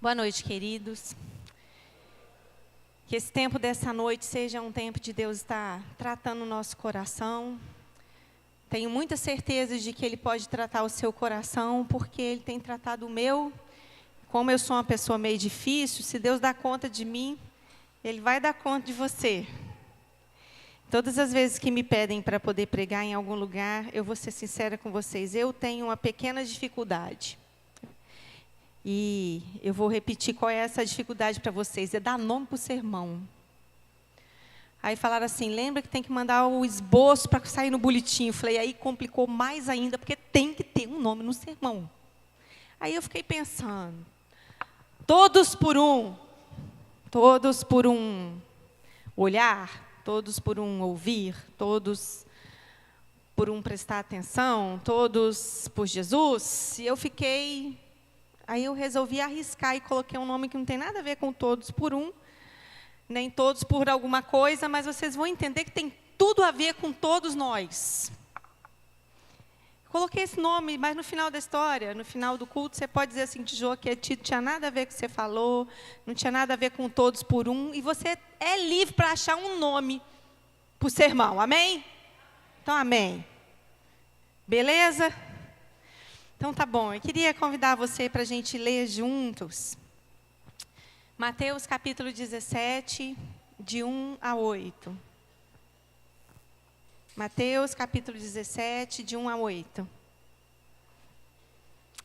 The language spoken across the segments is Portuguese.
Boa noite, queridos. Que esse tempo dessa noite seja um tempo de Deus estar tratando o nosso coração. Tenho muita certeza de que Ele pode tratar o seu coração, porque Ele tem tratado o meu. Como eu sou uma pessoa meio difícil, se Deus dá conta de mim, Ele vai dar conta de você. Todas as vezes que me pedem para poder pregar em algum lugar, eu vou ser sincera com vocês, eu tenho uma pequena dificuldade. E eu vou repetir qual é essa dificuldade para vocês, é dar nome para o sermão. Aí falaram assim, lembra que tem que mandar o esboço para sair no boletim. Eu falei, aí complicou mais ainda, porque tem que ter um nome no sermão. Aí eu fiquei pensando, todos por um olhar, todos por um ouvir, todos por um prestar atenção, todos por Jesus. E eu fiquei... Aí eu resolvi arriscar e coloquei um nome que não tem nada a ver com todos por um, nem todos por alguma coisa, mas vocês vão entender que tem tudo a ver com todos nós. Coloquei esse nome, mas no final da história, no final do culto, você pode dizer assim, Tijô, que não tinha nada a ver com o que você falou, não tinha nada a ver com todos por um, e você é livre para achar um nome para o sermão, amém? Então, amém. Beleza? Então, tá bom. Eu queria convidar você para a gente ler juntos. Mateus, capítulo 17, de 1 a 8. Mateus, capítulo 17, de 1 a 8.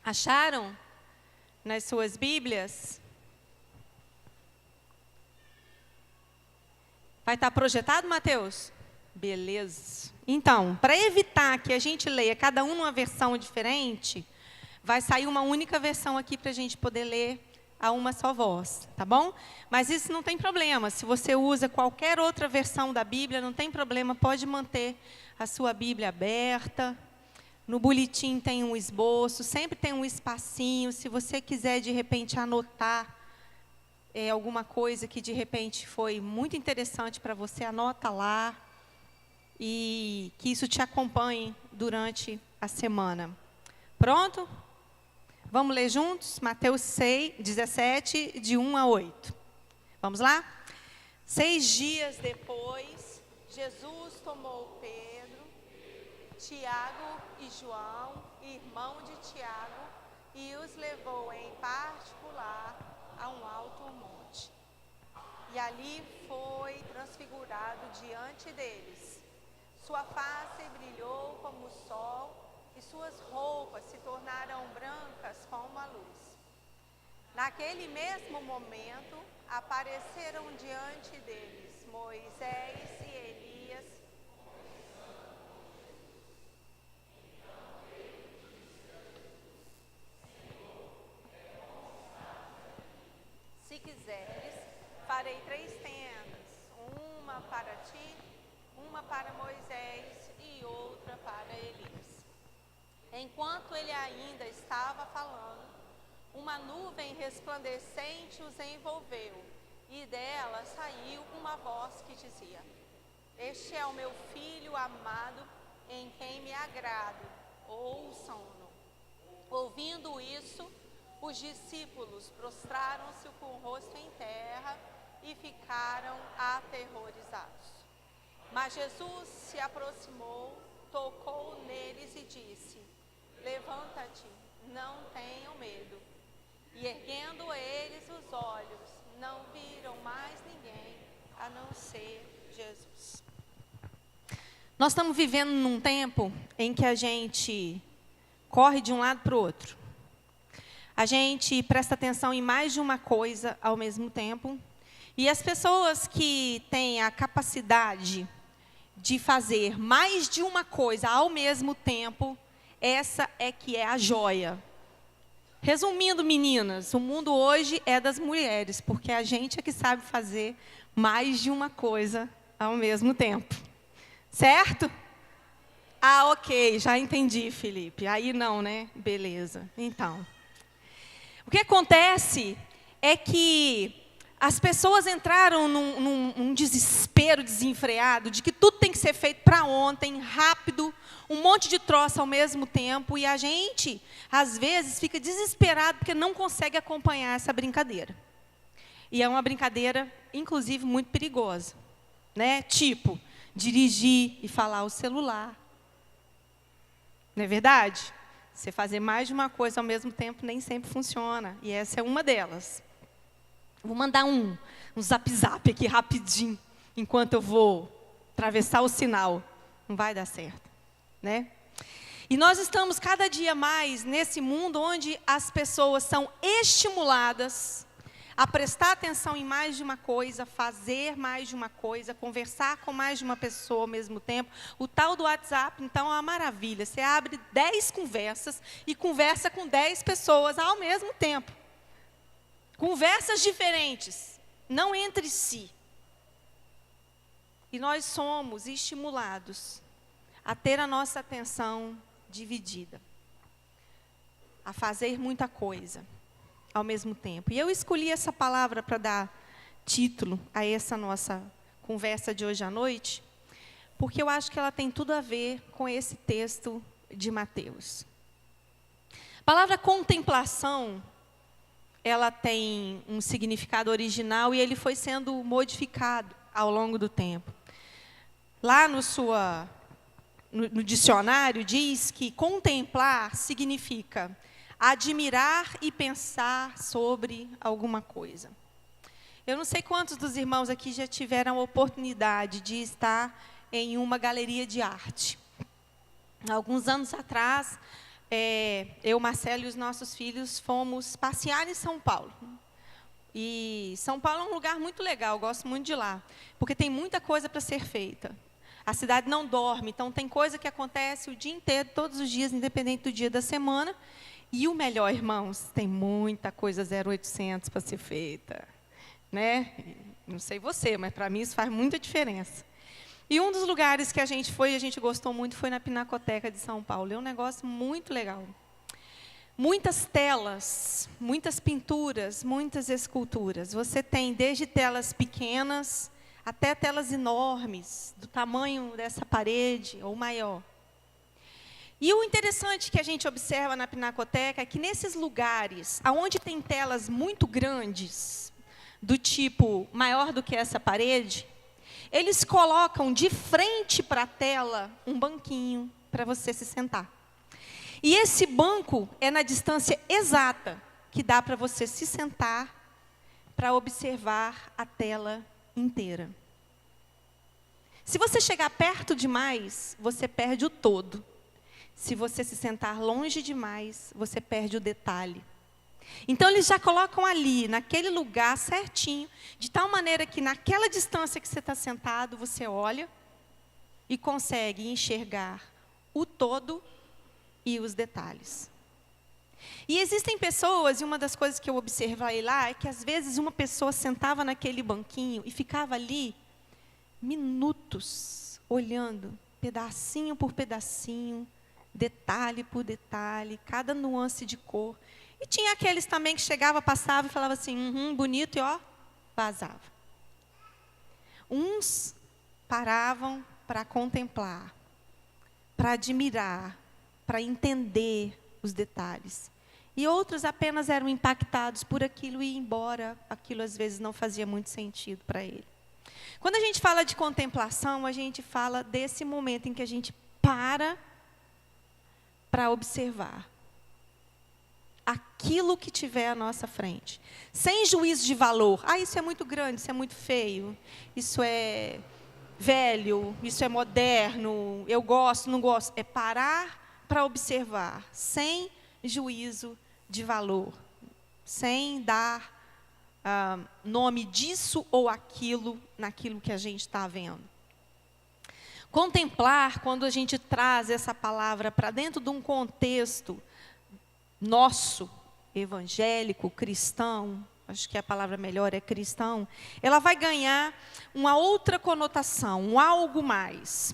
Acharam nas suas Bíblias? Vai estar projetado, Mateus? Beleza. Então, para evitar que a gente leia cada um numa versão diferente, vai sair uma única versão aqui para a gente poder ler a uma só voz, tá bom? Mas isso não tem problema. Se você usa qualquer outra versão da Bíblia, não tem problema, pode manter a sua Bíblia aberta. No boletim tem um esboço, sempre tem um espacinho. Se você quiser, de repente, anotar alguma coisa que, de repente, foi muito interessante para você, anota lá. E que isso te acompanhe durante a semana. Pronto? Vamos ler juntos? Mateus 17, de 1 a 8. Vamos lá? 6 dias depois, Jesus tomou Pedro, Tiago e João, irmão de Tiago, e os levou em particular a um alto monte. E ali foi transfigurado diante deles. Sua face brilhou como o sol, e suas roupas se tornaram brancas como a luz. Naquele mesmo momento, apareceram diante deles Moisés e Elias. Se quiseres, farei 3 tendas, uma para ti, uma para Moisés e outra para Elias. Enquanto ele ainda estava falando, uma nuvem resplandecente os envolveu, e dela saiu uma voz que dizia: Este é o meu filho amado, em quem me agrado, ouçam-no. Ouvindo isso, os discípulos prostraram-se com o rosto em terra e ficaram aterrorizados. Mas Jesus se aproximou, tocou neles e disse: Levanta-te, não tenham medo. E erguendo eles os olhos, não viram mais ninguém a não ser Jesus. Nós estamos vivendo num tempo em que a gente corre de um lado para o outro. A gente presta atenção em mais de uma coisa ao mesmo tempo. E as pessoas que têm a capacidade de fazer mais de uma coisa ao mesmo tempo, essa é que é a joia. Resumindo, meninas, o mundo hoje é das mulheres, porque a gente é que sabe fazer mais de uma coisa ao mesmo tempo. Certo? Ah, ok, já entendi, Felipe. Aí não, né? Beleza. Então, o que acontece é que as pessoas entraram num desespero desenfreado de que tudo tem que ser feito para ontem, rápido, um monte de troço ao mesmo tempo, e a gente, às vezes, fica desesperado porque não consegue acompanhar essa brincadeira. E é uma brincadeira, inclusive, muito perigosa, né? Tipo, dirigir e falar ao celular. Não é verdade? Você fazer mais de uma coisa ao mesmo tempo nem sempre funciona, e essa é uma delas. Vou mandar um zap aqui rapidinho, enquanto eu vou atravessar o sinal. Não vai dar certo, né? E nós estamos cada dia mais nesse mundo onde as pessoas são estimuladas a prestar atenção em mais de uma coisa, fazer mais de uma coisa, conversar com mais de uma pessoa ao mesmo tempo. O tal do WhatsApp, então, é uma maravilha. Você abre 10 conversas e conversa com 10 pessoas ao mesmo tempo. Conversas diferentes, não entre si. E nós somos estimulados a ter a nossa atenção dividida, a fazer muita coisa ao mesmo tempo. E eu escolhi essa palavra para dar título a essa nossa conversa de hoje à noite, porque eu acho que ela tem tudo a ver com esse texto de Mateus. A palavra contemplação, ela tem um significado original e ele foi sendo modificado ao longo do tempo. Lá no dicionário diz que contemplar significa admirar e pensar sobre alguma coisa. Eu não sei quantos dos irmãos aqui já tiveram a oportunidade de estar em uma galeria de arte. Alguns anos atrás, eu, Marcelo e os nossos filhos fomos passear em São Paulo. E São Paulo é um lugar muito legal, eu gosto muito de lá, porque tem muita coisa para ser feita. A cidade não dorme, então tem coisa que acontece o dia inteiro, todos os dias, independente do dia da semana. E o melhor, irmãos, tem muita coisa 0800 para ser feita, né? Não sei você, mas para mim isso faz muita diferença. E um dos lugares que a gente foi e a gente gostou muito foi na Pinacoteca de São Paulo. É um negócio muito legal. Muitas telas, muitas pinturas, muitas esculturas. Você tem desde telas pequenas até telas enormes, do tamanho dessa parede ou maior. E o interessante que a gente observa na Pinacoteca é que nesses lugares, onde tem telas muito grandes, do tipo maior do que essa parede, eles colocam de frente para a tela um banquinho para você se sentar. E esse banco é na distância exata que dá para você se sentar para observar a tela inteira. Se você chegar perto demais, você perde o todo. Se você se sentar longe demais, você perde o detalhe. Então, eles já colocam ali, naquele lugar certinho, de tal maneira que naquela distância que você está sentado, você olha e consegue enxergar o todo e os detalhes. E existem pessoas, e uma das coisas que eu observei lá, é que às vezes uma pessoa sentava naquele banquinho e ficava ali minutos, olhando, pedacinho por pedacinho, detalhe por detalhe, cada nuance de cor. E tinha aqueles também que chegava, passava e falava assim, bonito, e ó, vazava. Uns paravam para contemplar, para admirar, para entender os detalhes. E outros apenas eram impactados por aquilo e iam embora. Aquilo às vezes não fazia muito sentido para ele. Quando a gente fala de contemplação, a gente fala desse momento em que a gente para observar aquilo que tiver à nossa frente, sem juízo de valor. Isso é muito grande, isso é muito feio, isso é velho, isso é moderno, eu gosto, não gosto. É parar para observar, sem juízo de valor, sem dar nome disso ou aquilo naquilo que a gente está vendo. Contemplar, quando a gente traz essa palavra para dentro de um contexto nosso, evangélico, cristão, acho que a palavra melhor é cristão, ela vai ganhar uma outra conotação, um algo mais.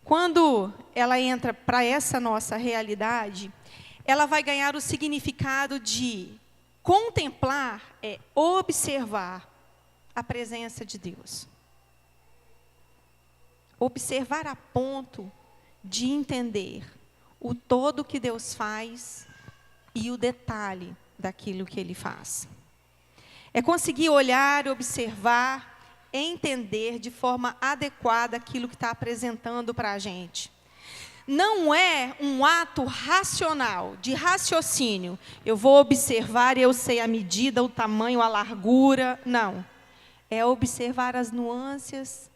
Quando ela entra para essa nossa realidade, ela vai ganhar o significado de contemplar é observar a presença de Deus. Observar a ponto de entender o todo que Deus faz e o detalhe daquilo que Ele faz. É conseguir olhar, observar, entender de forma adequada aquilo que está apresentando para a gente. Não é um ato racional, de raciocínio. Eu vou observar e eu sei a medida, o tamanho, a largura. Não. É observar as nuances,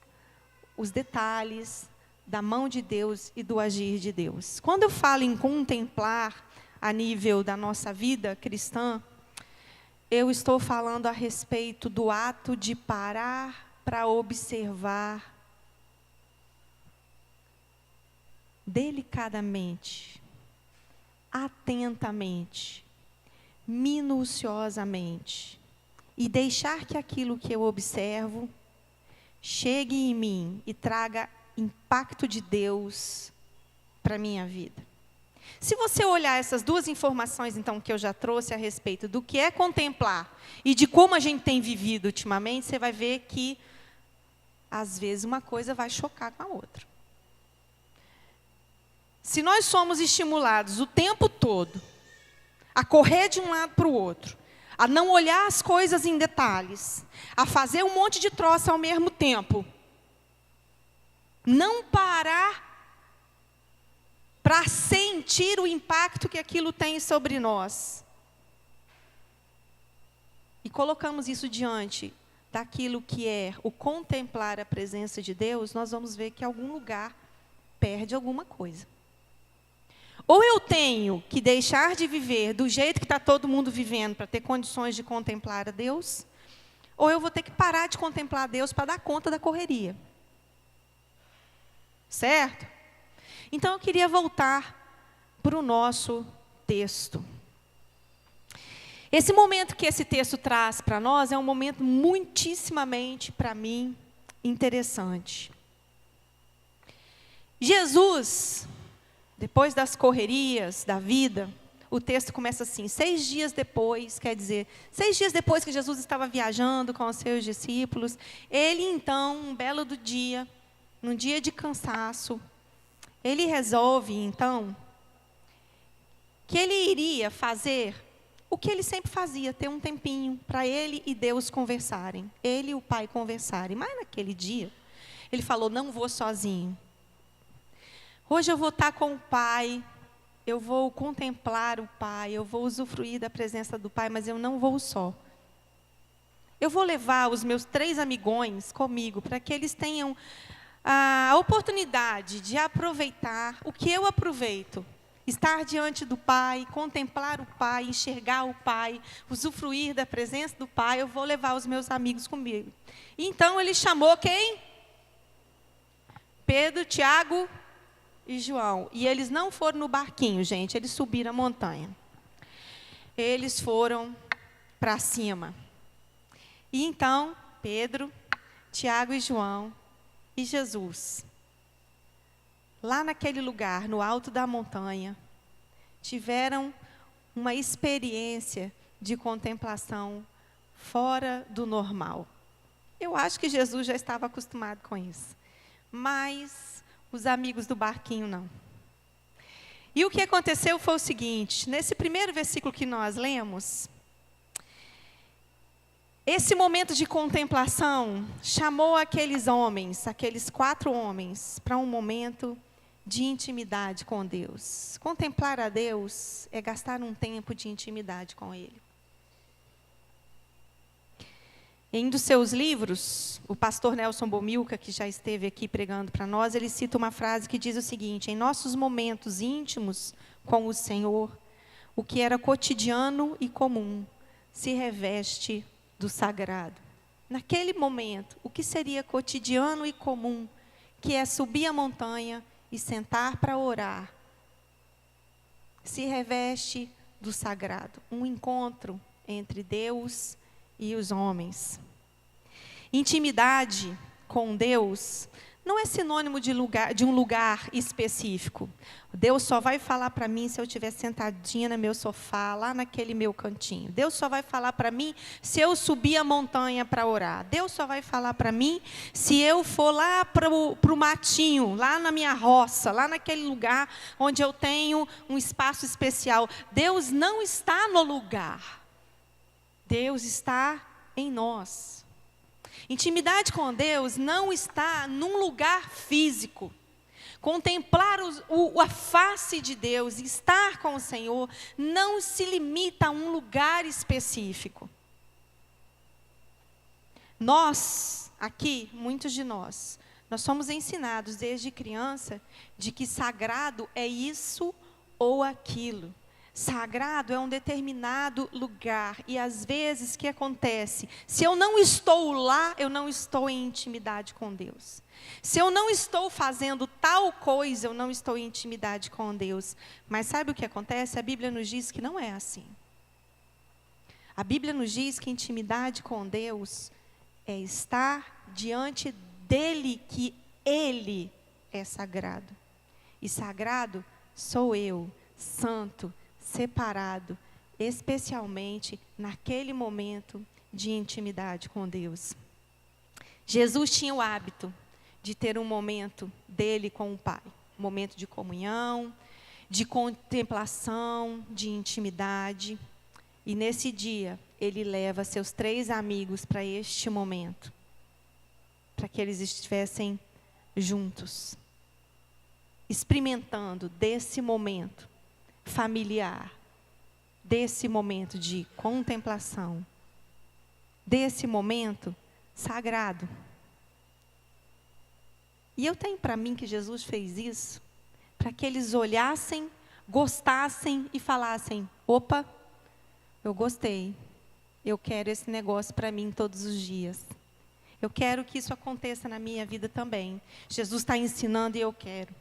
os detalhes da mão de Deus e do agir de Deus. Quando eu falo em contemplar a nível da nossa vida cristã, eu estou falando a respeito do ato de parar para observar delicadamente, atentamente, minuciosamente, e deixar que aquilo que eu observo chegue em mim e traga impacto de Deus para a minha vida. Se você olhar essas duas informações, então, que eu já trouxe a respeito do que é contemplar e de como a gente tem vivido ultimamente, você vai ver que, às vezes, uma coisa vai chocar com a outra. Se nós somos estimulados o tempo todo a correr de um lado para o outro, a não olhar as coisas em detalhes, a fazer um monte de troça ao mesmo tempo, não parar para sentir o impacto que aquilo tem sobre nós, e colocamos isso diante daquilo que é o contemplar a presença de Deus, nós vamos ver que algum lugar perde alguma coisa. Ou eu tenho que deixar de viver do jeito que está todo mundo vivendo para ter condições de contemplar a Deus, ou eu vou ter que parar de contemplar a Deus para dar conta da correria. Certo? Então eu queria voltar para o nosso texto. Esse momento que esse texto traz para nós é um momento muitíssimamente, para mim, interessante. Jesus, depois das correrias da vida, o texto começa assim: 6 dias depois, quer dizer, 6 dias depois que Jesus estava viajando com os seus discípulos, ele então, um belo do dia, num dia de cansaço, ele resolve então que ele iria fazer o que ele sempre fazia, ter um tempinho para ele e Deus conversarem, ele e o Pai conversarem. Mas naquele dia, ele falou: não vou sozinho. Hoje eu vou estar com o Pai, eu vou contemplar o Pai, eu vou usufruir da presença do Pai, mas eu não vou só. Eu vou levar os meus 3 amigões comigo, para que eles tenham a oportunidade de aproveitar o que eu aproveito. Estar diante do Pai, contemplar o Pai, enxergar o Pai, usufruir da presença do Pai. Eu vou levar os meus amigos comigo. Então ele chamou quem? Pedro, Tiago e João. E eles não foram no barquinho, gente, eles subiram a montanha. Eles foram para cima. E então, Pedro, Tiago e João e Jesus, lá naquele lugar, no alto da montanha, tiveram uma experiência de contemplação fora do normal. Eu acho que Jesus já estava acostumado com isso, mas os amigos do barquinho não. E o que aconteceu foi o seguinte: nesse primeiro versículo que nós lemos, esse momento de contemplação chamou aqueles homens, aqueles 4 homens, para um momento de intimidade com Deus. Contemplar a Deus é gastar um tempo de intimidade com Ele. Em um dos seus livros, o pastor Nelson Bomilca, que já esteve aqui pregando para nós, ele cita uma frase que diz o seguinte: em nossos momentos íntimos com o Senhor, o que era cotidiano e comum se reveste do sagrado. Naquele momento, o que seria cotidiano e comum, que é subir a montanha e sentar para orar, se reveste do sagrado. Um encontro entre Deus e os homens. Intimidade com Deus não é sinônimo de um lugar específico. Deus só vai falar para mim se eu estiver sentadinha no meu sofá, lá naquele meu cantinho. Deus só vai falar para mim se eu subir a montanha para orar. Deus só vai falar para mim se eu for lá para o matinho, lá na minha roça, lá naquele lugar onde eu tenho um espaço especial. Deus não está no lugar. Deus está em nós. Intimidade com Deus não está num lugar físico. Contemplar a face de Deus, estar com o Senhor, não se limita a um lugar específico. Nós, aqui, muitos de nós somos ensinados desde criança de que sagrado é isso ou aquilo. Sagrado é um determinado lugar. E às vezes o que acontece? Se eu não estou lá, eu não estou em intimidade com Deus. Se eu não estou fazendo tal coisa, eu não estou em intimidade com Deus. Mas sabe o que acontece? A Bíblia nos diz que não é assim. A Bíblia nos diz que intimidade com Deus é estar diante dele, que ele é sagrado. E sagrado sou eu, santo, separado, especialmente naquele momento de intimidade com Deus. Jesus tinha o hábito de ter um momento dele com o Pai, um momento de comunhão, de contemplação, de intimidade. E nesse dia, ele leva seus 3 amigos para este momento, para que eles estivessem juntos, experimentando desse momento familiar, desse momento de contemplação, desse momento sagrado. E eu tenho para mim que Jesus fez isso para que eles olhassem, gostassem e falassem: opa, eu gostei, eu quero esse negócio para mim todos os dias. Eu quero que isso aconteça na minha vida também. Jesus está ensinando e eu quero.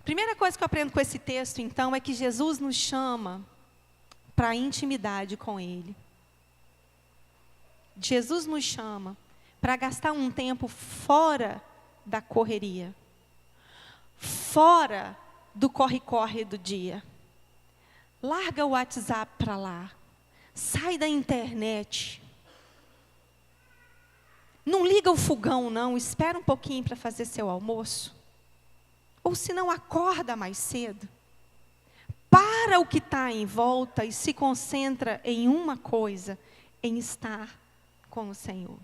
Primeira coisa que eu aprendo com esse texto, então, é que Jesus nos chama para a intimidade com Ele. Jesus nos chama para gastar um tempo fora da correria, fora do corre-corre do dia. Larga o WhatsApp para lá, sai da internet. Não liga o fogão, não, espera um pouquinho para fazer seu almoço. Ou se não, acorda mais cedo. Para o que está em volta e se concentra em uma coisa, em estar com o Senhor.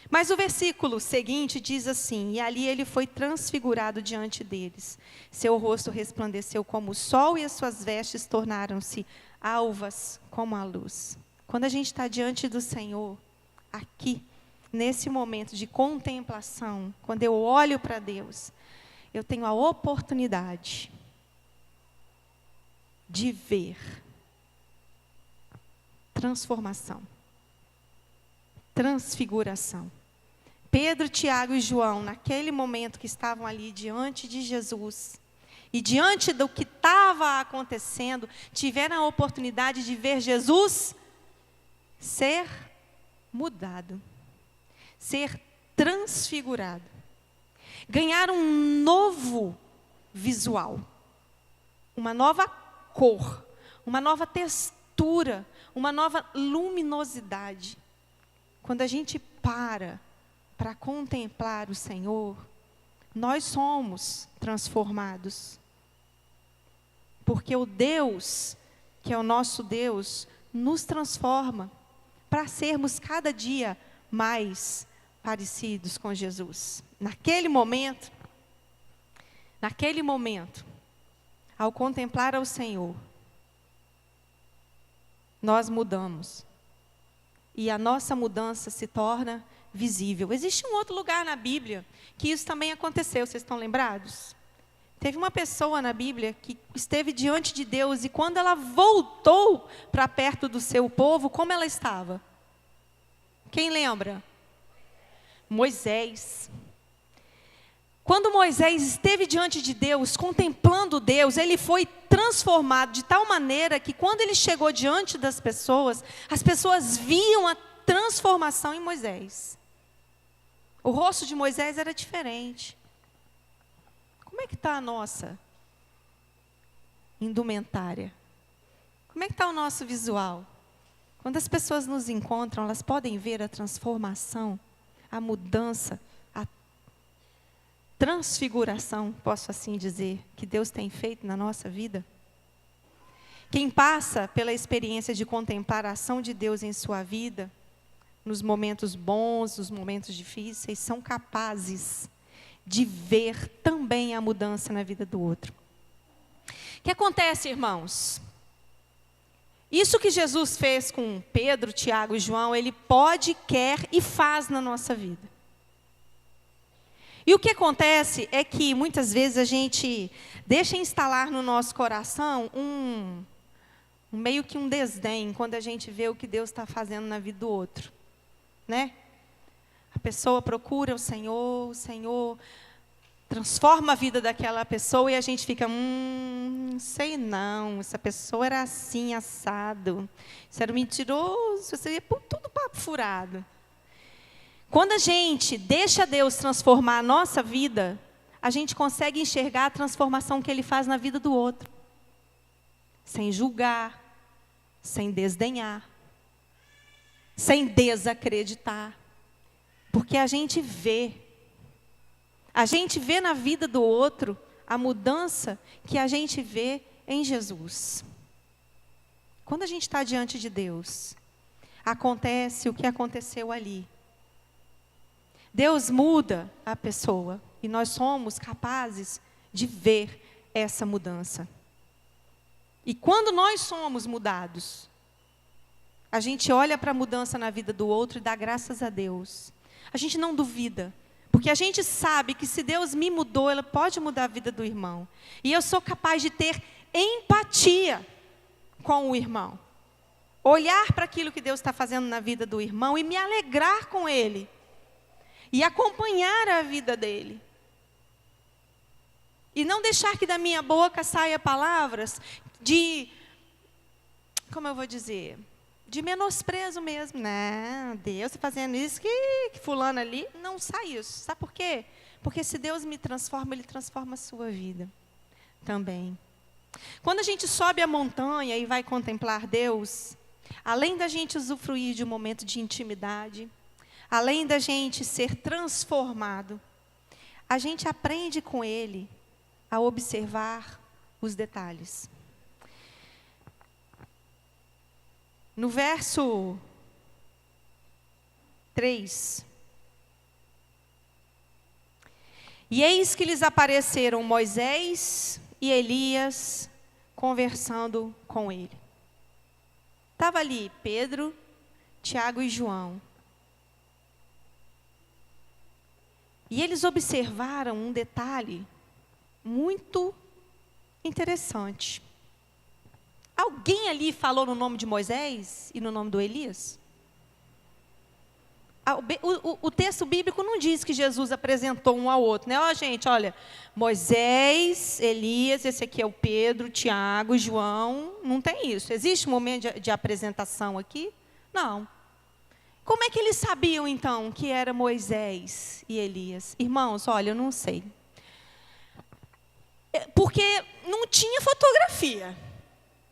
Mas o versículo seguinte diz assim: e ali ele foi transfigurado diante deles. Seu rosto resplandeceu como o sol e as suas vestes tornaram-se alvas como a luz. Quando a gente está diante do Senhor, aqui, nesse momento de contemplação, quando eu olho para Deus, eu tenho a oportunidade de ver transformação, transfiguração. Pedro, Tiago e João, naquele momento que estavam ali diante de Jesus, e diante do que estava acontecendo, tiveram a oportunidade de ver Jesus ser mudado, ser transfigurado. Ganhar um novo visual, uma nova cor, uma nova textura, uma nova luminosidade. Quando a gente para contemplar o Senhor, nós somos transformados. Porque o Deus, que é o nosso Deus, nos transforma para sermos cada dia mais parecidos com Jesus. Naquele momento, ao contemplar ao Senhor, nós mudamos. E a nossa mudança se torna visível. Existe um outro lugar na Bíblia que isso também aconteceu, vocês estão lembrados? Teve uma pessoa na Bíblia que esteve diante de Deus e quando ela voltou para perto do seu povo, como ela estava? Quem lembra? Moisés. Quando Moisés esteve diante de Deus, contemplando Deus, ele foi transformado de tal maneira que quando ele chegou diante das pessoas, as pessoas viam a transformação em Moisés. O rosto de Moisés era diferente. Como é que está a nossa indumentária? Como é que está o nosso visual? Quando as pessoas nos encontram, elas podem ver a transformação, a mudança, a transfiguração, posso assim dizer, que Deus tem feito na nossa vida? Quem passa pela experiência de contemplar a ação de Deus em sua vida, nos momentos bons, nos momentos difíceis, são capazes de ver também a mudança na vida do outro. O que acontece, irmãos? Isso que Jesus fez com Pedro, Tiago e João, Ele pode, quer e faz na nossa vida. E o que acontece é que muitas vezes a gente deixa instalar no nosso coração meio que um desdém quando a gente vê o que Deus está fazendo na vida do outro, né? A pessoa procura o Senhor transforma a vida daquela pessoa e a gente fica, sei não, essa pessoa era assim, assado, isso era mentiroso, isso é tudo papo furado. Quando a gente deixa Deus transformar a nossa vida, a gente consegue enxergar a transformação que Ele faz na vida do outro, sem julgar, sem desdenhar, sem desacreditar, porque a gente vê na vida do outro a mudança que a gente vê em Jesus. Quando a gente está diante de Deus, acontece o que aconteceu ali. Deus muda a pessoa e nós somos capazes de ver essa mudança. E quando nós somos mudados, a gente olha para a mudança na vida do outro e dá graças a Deus. A gente não duvida, porque a gente sabe que se Deus me mudou, Ele pode mudar a vida do irmão. E eu sou capaz de ter empatia com o irmão. Olhar para aquilo que Deus está fazendo na vida do irmão e me alegrar com ele. E acompanhar a vida dele. E não deixar que da minha boca saia palavras de, como eu vou dizer, de menosprezo mesmo. Não, Deus está fazendo isso, que fulano ali, não sai isso. Sabe por quê? Porque se Deus me transforma, Ele transforma a sua vida também. Quando a gente sobe a montanha e vai contemplar Deus, além da gente usufruir de um momento de intimidade, além da gente ser transformado, a gente aprende com Ele a observar os detalhes. No verso 3. E eis que lhes apareceram Moisés e Elias conversando com ele. Estava ali Pedro, Tiago e João. E eles observaram um detalhe muito interessante. Alguém ali falou no nome de Moisés e no nome do Elias? O texto bíblico não diz que Jesus apresentou um ao outro, né? Ó, gente, olha, Moisés, Elias, esse aqui é o Pedro, Tiago, João, não tem isso. Existe um momento de apresentação aqui? Não. Como é que eles sabiam, então, que era Moisés e Elias? Irmãos, olha, eu não sei. Porque não tinha fotografia,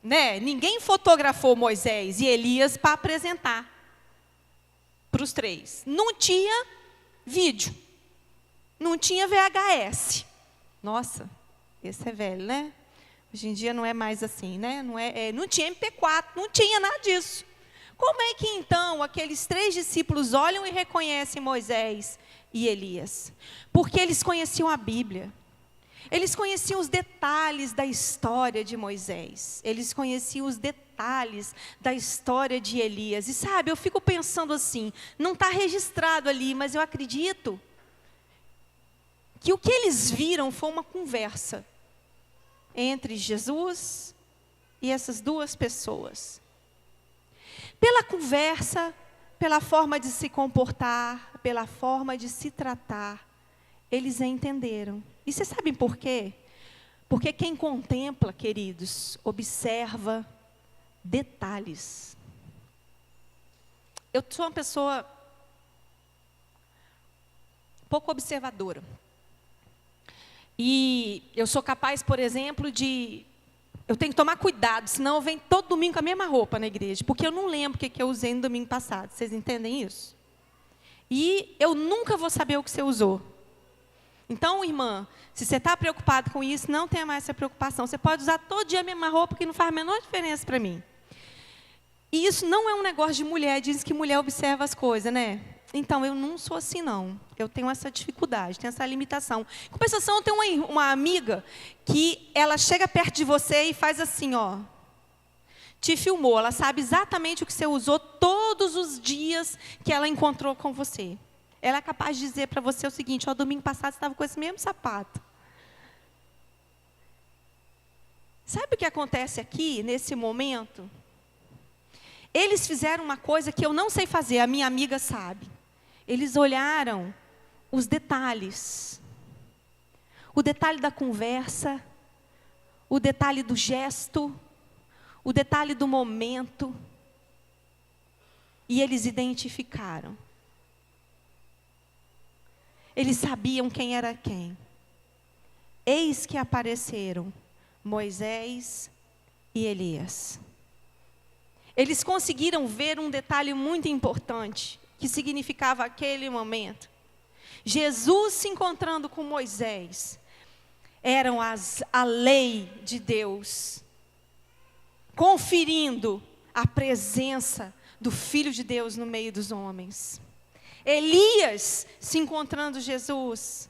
né? Ninguém fotografou Moisés e Elias para apresentar para os três. Não tinha vídeo. Não tinha VHS. Nossa, esse é velho, né? Hoje em dia não é mais assim, né? Não tinha MP4, não tinha nada disso. Como é que então aqueles três discípulos olham e reconhecem Moisés e Elias? Porque eles conheciam a Bíblia. Eles conheciam os detalhes da história de Moisés. Eles conheciam os detalhes da história de Elias. E sabe, eu fico pensando assim, não está registrado ali, mas eu acredito que o que eles viram foi uma conversa entre Jesus e essas duas pessoas. Pela conversa, pela forma de se comportar, pela forma de se tratar, eles entenderam. E vocês sabem por quê? Porque quem contempla, queridos, observa detalhes. Eu sou uma pessoa pouco observadora. E eu sou capaz, por exemplo, eu tenho que tomar cuidado, senão eu venho todo domingo com a mesma roupa na igreja, porque eu não lembro o que eu usei no domingo passado. Vocês entendem isso? E eu nunca vou saber o que você usou. Então, irmã, se você está preocupado com isso, não tenha mais essa preocupação. Você pode usar todo dia a mesma roupa, que não faz a menor diferença para mim. E isso não é um negócio de mulher. Diz que mulher observa as coisas, né? Então, eu não sou assim, não. Eu tenho essa dificuldade, tenho essa limitação. Em compensação, eu tenho uma amiga que ela chega perto de você e faz assim, ó. Te filmou. Ela sabe exatamente o que você usou todos os dias que ela encontrou com você. Ela é capaz de dizer para você o seguinte, ó, domingo passado você estava com esse mesmo sapato. Sabe o que acontece aqui, nesse momento? Eles fizeram uma coisa que eu não sei fazer, a minha amiga sabe. Eles olharam os detalhes. O detalhe da conversa, o detalhe do gesto, o detalhe do momento. E eles identificaram. Eles sabiam quem era quem. Eis que apareceram Moisés e Elias. Eles conseguiram ver um detalhe muito importante, que significava aquele momento. Jesus se encontrando com Moisés, eram a lei de Deus, conferindo a presença do Filho de Deus no meio dos homens. Elias se encontrando Jesus,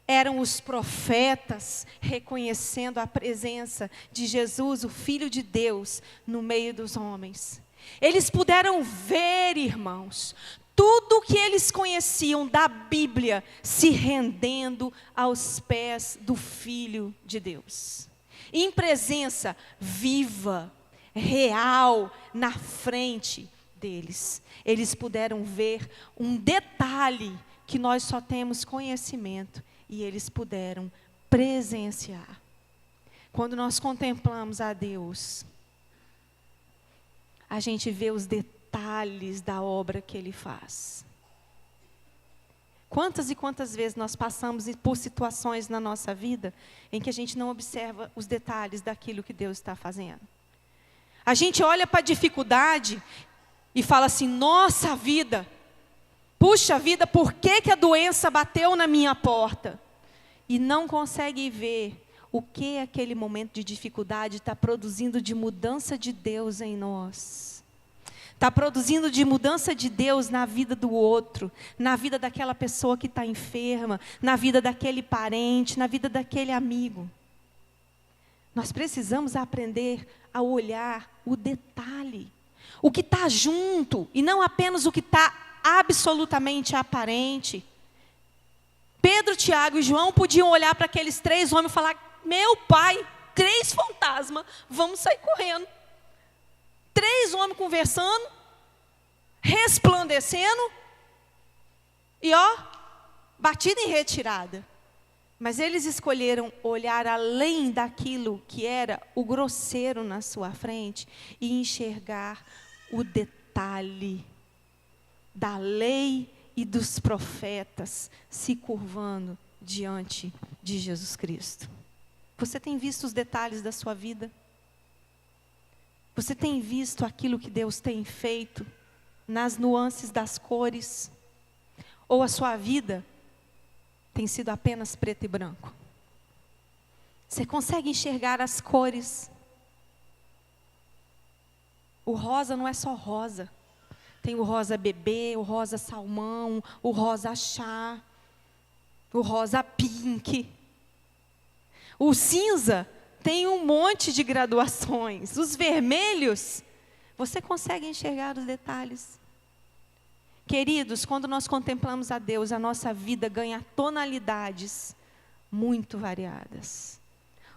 eram os profetas reconhecendo a presença de Jesus, o Filho de Deus, no meio dos homens. Eles puderam ver, irmãos, tudo que eles conheciam da Bíblia se rendendo aos pés do Filho de Deus. Em presença viva, real, na frente deles. Eles puderam ver um detalhe que nós só temos conhecimento e eles puderam presenciar. Quando nós contemplamos a Deus, a gente vê os detalhes da obra que Ele faz. Quantas e quantas vezes nós passamos por situações na nossa vida em que a gente não observa os detalhes daquilo que Deus está fazendo. A gente olha para a dificuldade e fala assim, nossa vida, puxa vida, por que a doença bateu na minha porta? E não consegue ver o que aquele momento de dificuldade está produzindo de mudança de Deus em nós. Está produzindo de mudança de Deus na vida do outro, na vida daquela pessoa que está enferma, na vida daquele parente, na vida daquele amigo. Nós precisamos aprender a olhar o detalhe, o que está junto, e não apenas o que está absolutamente aparente. Pedro, Tiago e João podiam olhar para aqueles 3 homens e falar, meu pai, 3 fantasmas, vamos sair correndo. 3 homens conversando, resplandecendo, e batida em retirada. Mas eles escolheram olhar além daquilo que era o grosseiro na sua frente e enxergar o detalhe da lei e dos profetas se curvando diante de Jesus Cristo. Você tem visto os detalhes da sua vida? Você tem visto aquilo que Deus tem feito nas nuances das cores? Ou a sua vida tem sido apenas preto e branco? Você consegue enxergar as cores? O rosa não é só rosa. Tem o rosa bebê, o rosa salmão, o rosa chá, o rosa pink. O cinza tem um monte de graduações. Os vermelhos, você consegue enxergar os detalhes. Queridos, quando nós contemplamos a Deus, a nossa vida ganha tonalidades muito variadas.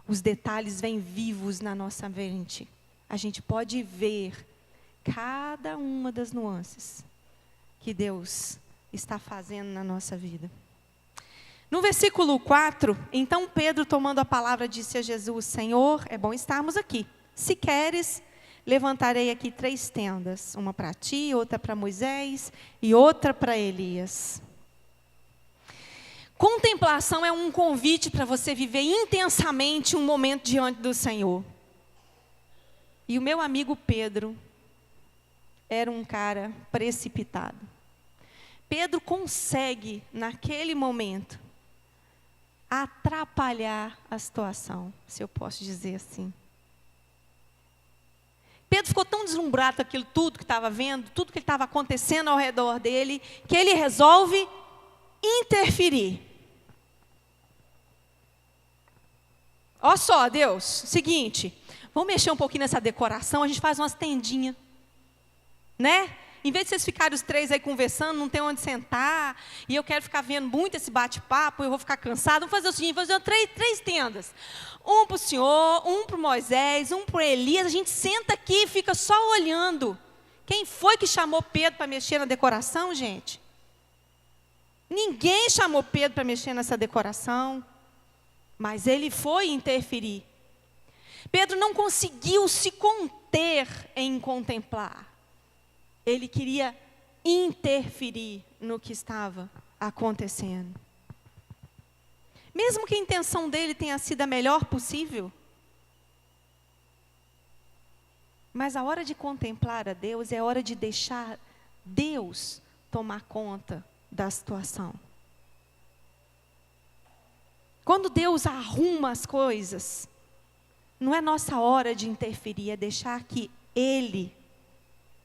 Os detalhes vêm vivos na nossa mente. A gente pode ver cada uma das nuances que Deus está fazendo na nossa vida. No versículo 4, então Pedro, tomando a palavra, disse a Jesus, Senhor, é bom estarmos aqui. Se queres, levantarei aqui 3 tendas, uma para ti, outra para Moisés e outra para Elias. Contemplação é um convite para você viver intensamente um momento diante do Senhor. E o meu amigo Pedro era um cara precipitado. Pedro consegue, naquele momento, atrapalhar a situação, se eu posso dizer assim. Pedro ficou tão deslumbrado com aquilo tudo que estava vendo, tudo que estava acontecendo ao redor dele, que ele resolve interferir. Olha só, Deus, seguinte, vamos mexer um pouquinho nessa decoração, a gente faz umas tendinhas, né? Em vez de vocês ficarem os três aí conversando, não tem onde sentar, e eu quero ficar vendo muito esse bate-papo, eu vou ficar cansado, vamos fazer o seguinte, vamos fazer três tendas. Um para o Senhor, um para o Moisés, um para o Elias, a gente senta aqui e fica só olhando. Quem foi que chamou Pedro para mexer na decoração, gente? Ninguém chamou Pedro para mexer nessa decoração, mas ele foi interferir. Pedro não conseguiu se conter em contemplar. Ele queria interferir no que estava acontecendo. Mesmo que a intenção dele tenha sido a melhor possível. Mas a hora de contemplar a Deus é a hora de deixar Deus tomar conta da situação. Quando Deus arruma as coisas, não é nossa hora de interferir, é deixar que Ele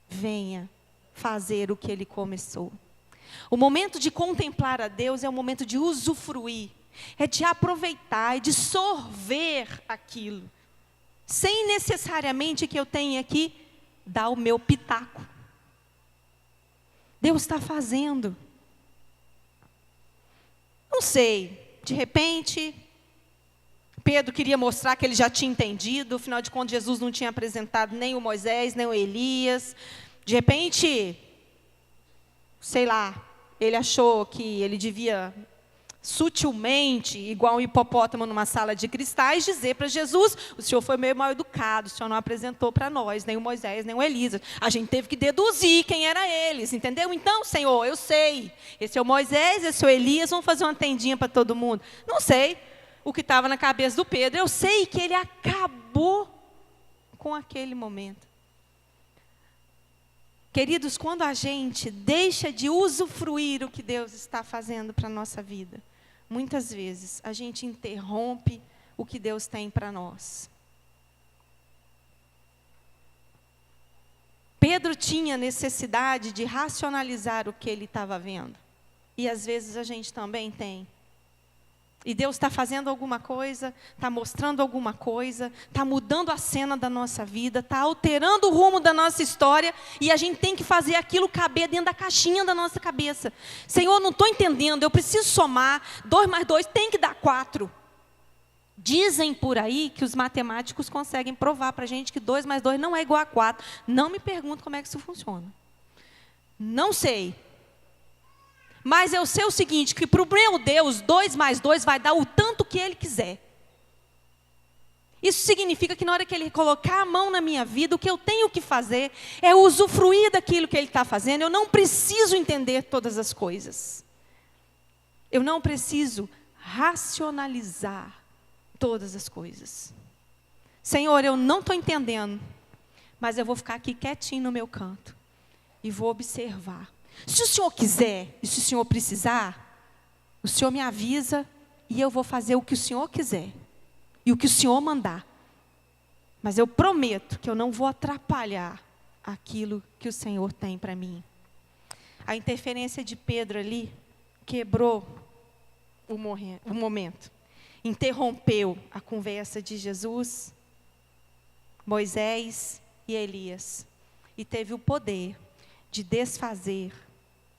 venha fazer o que Ele começou. O momento de contemplar a Deus é o momento de usufruir, é de aproveitar, é de sorver aquilo, sem necessariamente que eu tenha que dar o meu pitaco. Deus está fazendo. Não sei, de repente, Pedro queria mostrar que ele já tinha entendido, afinal de contas Jesus não tinha apresentado nem o Moisés, nem o Elias. De repente, sei lá, ele achou que ele devia sutilmente, igual um hipopótamo numa sala de cristais, dizer para Jesus, o Senhor foi meio mal educado, o Senhor não apresentou para nós, nem o Moisés, nem o Elias. A gente teve que deduzir quem era eles, entendeu? Então, Senhor, eu sei, esse é o Moisés, esse é o Elias, vamos fazer uma tendinha para todo mundo. Não sei o que estava na cabeça do Pedro, eu sei que ele acabou com aquele momento. Queridos, quando a gente deixa de usufruir o que Deus está fazendo para a nossa vida, muitas vezes a gente interrompe o que Deus tem para nós. Pedro tinha necessidade de racionalizar o que ele estava vendo. E às vezes a gente também tem. E Deus está fazendo alguma coisa, está mostrando alguma coisa, está mudando a cena da nossa vida, está alterando o rumo da nossa história, e a gente tem que fazer aquilo caber dentro da caixinha da nossa cabeça. Senhor, não estou entendendo, eu preciso somar, 2 mais 2 tem que dar 4. Dizem por aí que os matemáticos conseguem provar para a gente que 2 mais 2 não é igual a 4. Não me pergunto como é que isso funciona. Não sei. Mas eu sei o seguinte, que para o meu Deus, 2 mais 2 vai dar o tanto que Ele quiser. Isso significa que na hora que Ele colocar a mão na minha vida, o que eu tenho que fazer é usufruir daquilo que Ele está fazendo. Eu não preciso entender todas as coisas. Eu não preciso racionalizar todas as coisas. Senhor, eu não estou entendendo, mas eu vou ficar aqui quietinho no meu canto e vou observar. Se o Senhor quiser e se o Senhor precisar, o Senhor me avisa e eu vou fazer o que o Senhor quiser e o que o Senhor mandar. Mas eu prometo que eu não vou atrapalhar aquilo que o Senhor tem para mim. A interferência de Pedro ali quebrou o momento. Interrompeu a conversa de Jesus, Moisés e Elias. E teve o poder de desfazer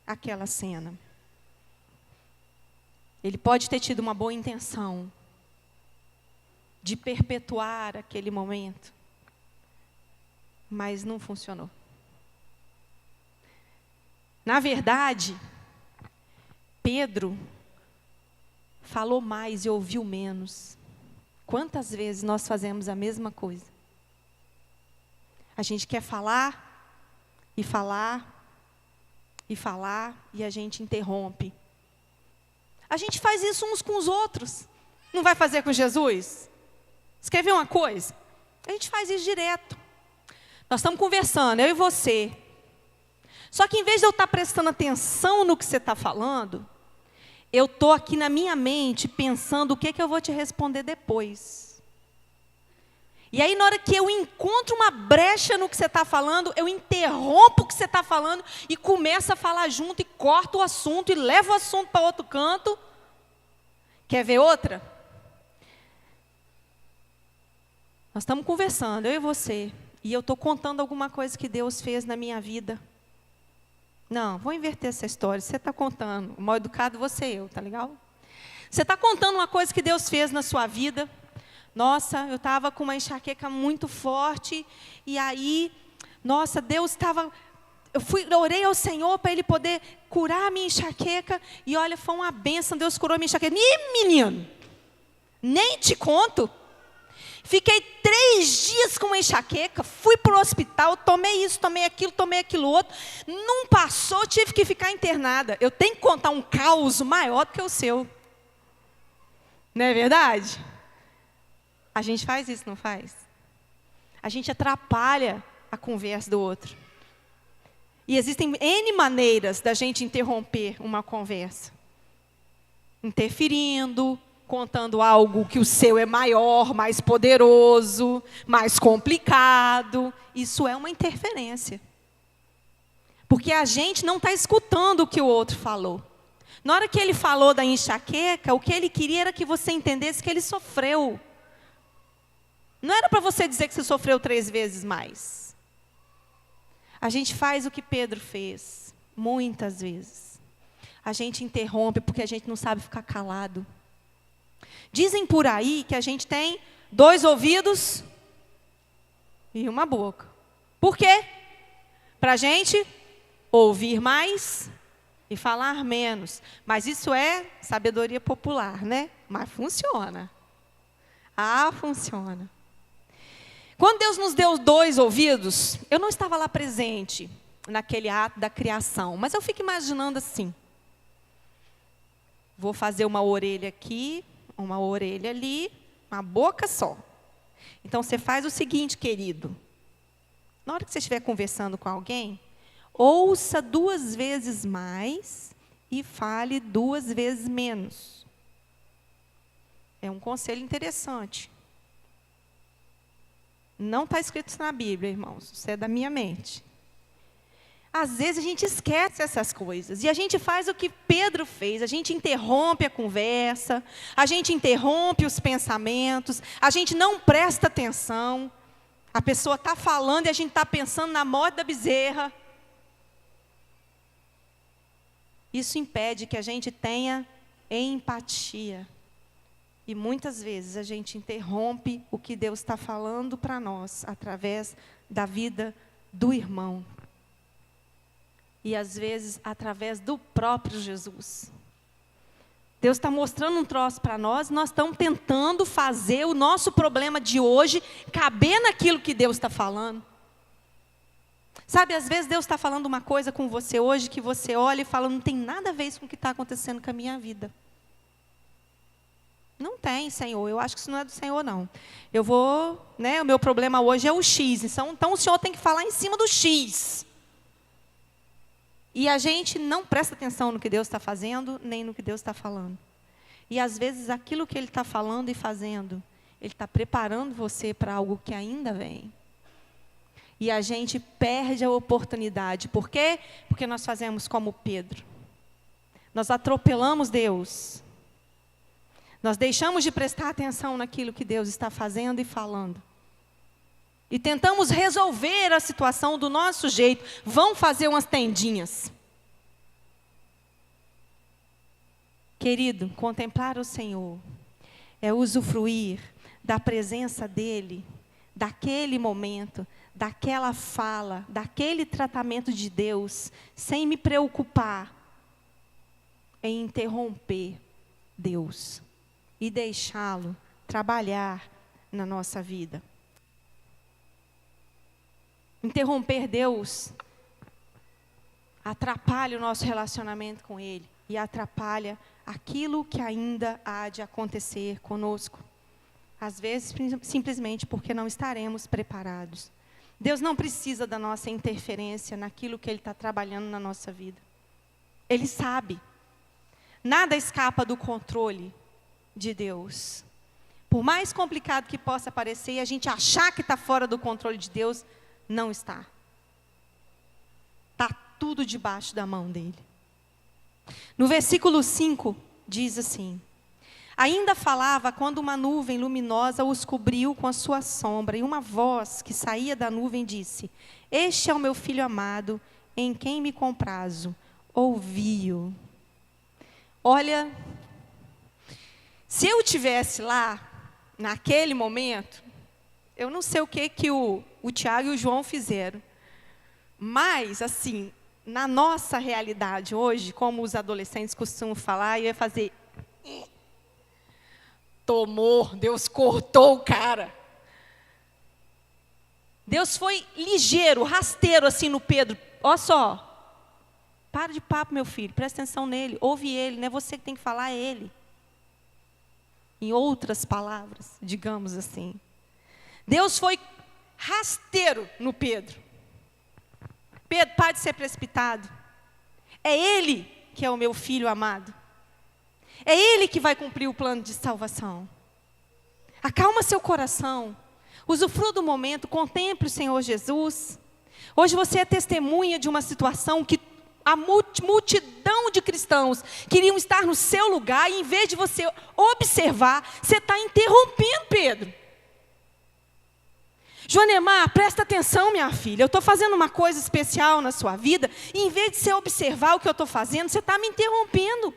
aquela cena. Ele pode ter tido uma boa intenção de perpetuar aquele momento, mas não funcionou. Na verdade, Pedro falou mais e ouviu menos. Quantas vezes nós fazemos a mesma coisa? A gente quer falar e falar, e falar, e a gente interrompe. A gente faz isso uns com os outros. Não vai fazer com Jesus? Você quer ver uma coisa? A gente faz isso direto. Nós estamos conversando, eu e você. Só que em vez de eu estar prestando atenção no que você está falando, eu estou aqui na minha mente pensando o que eu vou te responder depois. E aí, na hora que eu encontro uma brecha no que você está falando, eu interrompo o que você está falando e começo a falar junto e corto o assunto e levo o assunto para outro canto. Quer ver outra? Nós estamos conversando, eu e você, e eu estou contando alguma coisa que Deus fez na minha vida. Não, vou inverter essa história. Você está contando, o mal educado você e eu, tá legal? Você está contando uma coisa que Deus fez na sua vida. Nossa, eu estava com uma enxaqueca muito forte, e aí, nossa, Deus estava... Eu orei ao Senhor para Ele poder curar a minha enxaqueca, e olha, foi uma bênção, Deus curou a minha enxaqueca. Ih, menino, nem te conto. Fiquei 3 dias com uma enxaqueca, fui para o hospital, tomei isso, tomei aquilo outro. Não passou, tive que ficar internada. Eu tenho que contar um caos maior do que o seu. Não é verdade? A gente faz isso, não faz? A gente atrapalha a conversa do outro. E existem N maneiras da gente interromper uma conversa. Interferindo, contando algo que o seu é maior, mais poderoso, mais complicado. Isso é uma interferência. Porque a gente não está escutando o que o outro falou. Na hora que ele falou da enxaqueca, o que ele queria era que você entendesse que ele sofreu. Não era para você dizer que você sofreu 3 vezes mais. A gente faz o que Pedro fez, muitas vezes. A gente interrompe porque a gente não sabe ficar calado. Dizem por aí que a gente tem 2 ouvidos e uma boca. Por quê? Para a gente ouvir mais e falar menos. Mas isso é sabedoria popular, né? Mas funciona. Ah, funciona. Quando Deus nos deu 2 ouvidos, eu não estava lá presente naquele ato da criação, mas eu fico imaginando assim. Vou fazer uma orelha aqui, uma orelha ali, uma boca só. Então, você faz o seguinte, querido. Na hora que você estiver conversando com alguém, ouça 2 vezes mais e fale 2 vezes menos. É um conselho interessante. Não está escrito isso na Bíblia, irmãos. Isso é da minha mente. Às vezes a gente esquece essas coisas. E a gente faz o que Pedro fez. A gente interrompe a conversa. A gente interrompe os pensamentos. A gente não presta atenção. A pessoa está falando e a gente está pensando na morte da bezerra. Isso impede que a gente tenha empatia. E muitas vezes a gente interrompe o que Deus está falando para nós, através da vida do irmão. E às vezes através do próprio Jesus. Deus está mostrando um troço para nós, nós estamos tentando fazer o nosso problema de hoje caber naquilo que Deus está falando. Sabe, às vezes Deus está falando uma coisa com você hoje, que você olha e fala, não tem nada a ver com o que está acontecendo com a minha vida. Não tem, Senhor, eu acho que isso não é do Senhor, não. Eu vou, né, o meu problema hoje é o X, então o Senhor tem que falar em cima do X. E a gente não presta atenção no que Deus está fazendo, nem no que Deus está falando. E às vezes aquilo que Ele está falando e fazendo, Ele está preparando você para algo que ainda vem. E a gente perde a oportunidade. Por quê? Porque nós fazemos como Pedro. Nós atropelamos Deus. Nós deixamos de prestar atenção naquilo que Deus está fazendo e falando. E tentamos resolver a situação do nosso jeito. Vão fazer umas tendinhas. Querido, contemplar o Senhor é usufruir da presença dEle, daquele momento, daquela fala, daquele tratamento de Deus, sem me preocupar em interromper Deus e deixá-lo trabalhar na nossa vida. Interromper Deus atrapalha o nosso relacionamento com Ele. e atrapalha aquilo que ainda há de acontecer conosco. Às vezes, simplesmente porque não estaremos preparados. Deus não precisa da nossa interferência naquilo que Ele está trabalhando na nossa vida. Ele sabe. Nada escapa do controle de Deus. Por mais complicado que possa parecer, e a gente achar que está fora do controle de Deus, não está. Está tudo debaixo da mão dEle. No versículo 5, diz assim: ainda falava quando uma nuvem luminosa os cobriu com a sua sombra, e uma voz que saía da nuvem disse: este é o meu filho amado, em quem me comprazo, ouvi-o. Olha, se eu estivesse lá, naquele momento, eu não sei o que o Tiago e o João fizeram, mas, assim, na nossa realidade hoje, como os adolescentes costumam falar, eu ia fazer... tomou, Deus cortou o cara. Deus foi ligeiro, rasteiro assim no Pedro. Olha só, para de papo, meu filho, presta atenção nele, ouve ele, não é você que tem que falar, é ele. Em outras palavras, digamos assim. Deus foi rasteiro no Pedro. Pedro, para de ser precipitado. É Ele que é o meu filho amado. É Ele que vai cumprir o plano de salvação. Acalma seu coração. Usufrua do momento, contemple o Senhor Jesus. Hoje você é testemunha de uma situação que a multidão de cristãos queriam estar no seu lugar, e em vez de você observar, você está interrompendo Pedro. Joanemar, presta atenção, minha filha, eu estou fazendo uma coisa especial na sua vida, e em vez de você observar o que eu estou fazendo, você está me interrompendo.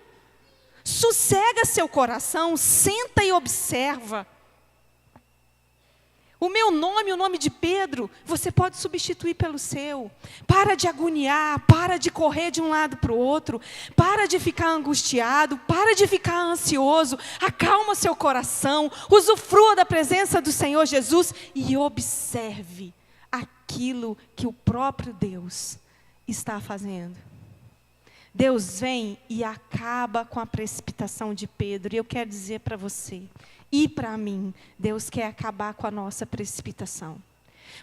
Sossega seu coração, senta e observa. O meu nome, o nome de Pedro, você pode substituir pelo seu. Para de agoniar, para de correr de um lado para o outro, para de ficar angustiado, para de ficar ansioso, acalma seu coração, usufrua da presença do Senhor Jesus e observe aquilo que o próprio Deus está fazendo. Deus vem e acaba com a precipitação de Pedro, e eu quero dizer para você, e para mim, Deus quer acabar com a nossa precipitação.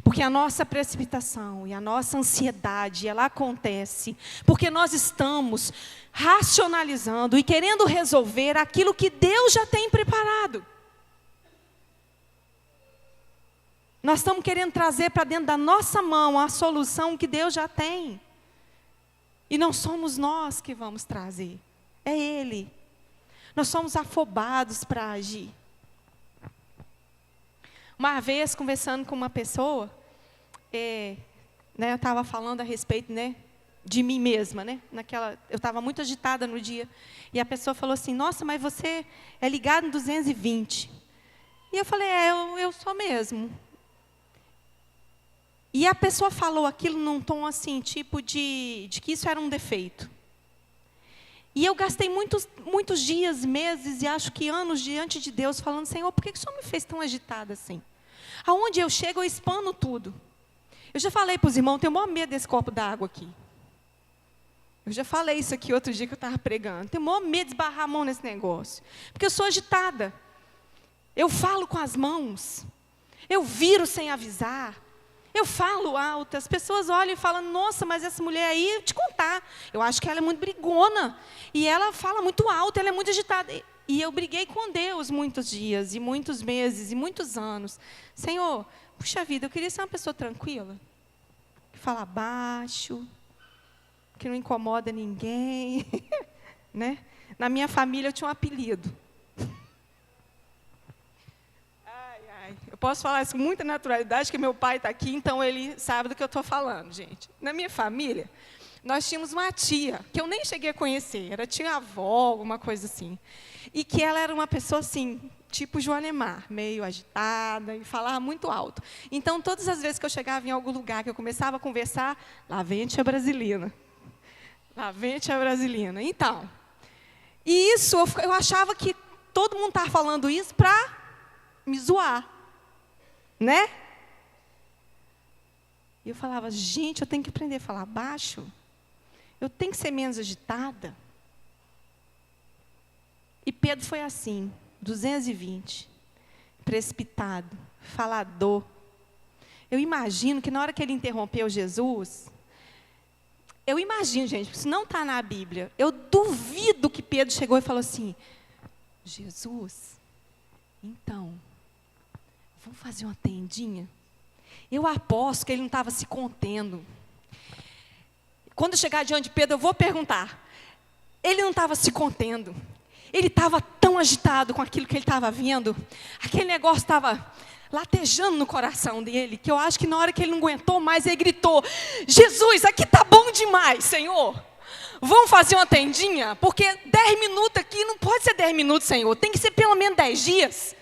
Porque a nossa precipitação e a nossa ansiedade, ela acontece porque nós estamos racionalizando e querendo resolver aquilo que Deus já tem preparado. Nós estamos querendo trazer para dentro da nossa mão a solução que Deus já tem. E não somos nós que vamos trazer, é Ele. Nós somos afobados para agir. Uma vez, conversando com uma pessoa, eu estava falando a respeito, de mim mesma. Eu estava muito agitada no dia. E a pessoa falou assim: nossa, mas você é ligado no 220. E eu falei: eu sou mesmo. E a pessoa falou aquilo num tom assim, tipo de que isso era um defeito. E eu gastei muitos dias, meses e acho que anos diante de Deus falando: Senhor, por que o Senhor me fez tão agitada assim? Aonde eu chego, eu espano tudo. Eu já falei para os irmãos, tenho o maior medo desse copo d'água aqui. Eu já falei isso aqui outro dia que eu estava pregando. Tenho o maior medo de esbarrar a mão nesse negócio. Porque eu sou agitada. Eu falo com as mãos. Eu viro sem avisar. Eu falo alto, as pessoas olham e falam: nossa, mas essa mulher aí, eu te contar, eu acho que ela é muito brigona, e ela fala muito alto, ela é muito agitada. E eu briguei com Deus muitos dias, e muitos meses, e muitos anos. Senhor, puxa vida, eu queria ser uma pessoa tranquila, que fala baixo, que não incomoda ninguém. Na minha família eu tinha um apelido. Eu posso falar isso com muita naturalidade, que meu pai está aqui, então ele sabe do que eu estou falando, gente. Na minha família, nós tínhamos uma tia, que eu nem cheguei a conhecer, era tia-avó, alguma coisa assim. E que ela era uma pessoa assim, tipo Joanemar, meio agitada e falava muito alto. Então, todas as vezes que eu chegava em algum lugar, que eu começava a conversar, lá vem a tia Brasilina. Lá vem a tia Brasilina. Então, e isso, eu achava que todo mundo estava falando isso para me zoar. E eu falava: gente, eu tenho que aprender a falar baixo. Eu tenho que ser menos agitada. E Pedro foi assim, 220, precipitado, falador. Eu imagino que na hora que ele interrompeu Jesus, eu imagino, gente, isso não está na Bíblia, eu duvido que Pedro chegou e falou assim, Jesus, então, vamos fazer uma tendinha? Eu aposto que ele não estava se contendo. Quando eu chegar diante de Pedro, eu vou perguntar. Ele não estava se contendo. Ele estava tão agitado com aquilo que ele estava vendo. Aquele negócio estava latejando no coração dele, que eu acho que na hora que ele não aguentou mais, ele gritou, Jesus, aqui está bom demais, Senhor. Vamos fazer uma tendinha? Porque 10 minutos aqui não pode ser 10 minutos, Senhor. Tem que ser pelo menos 10 dias.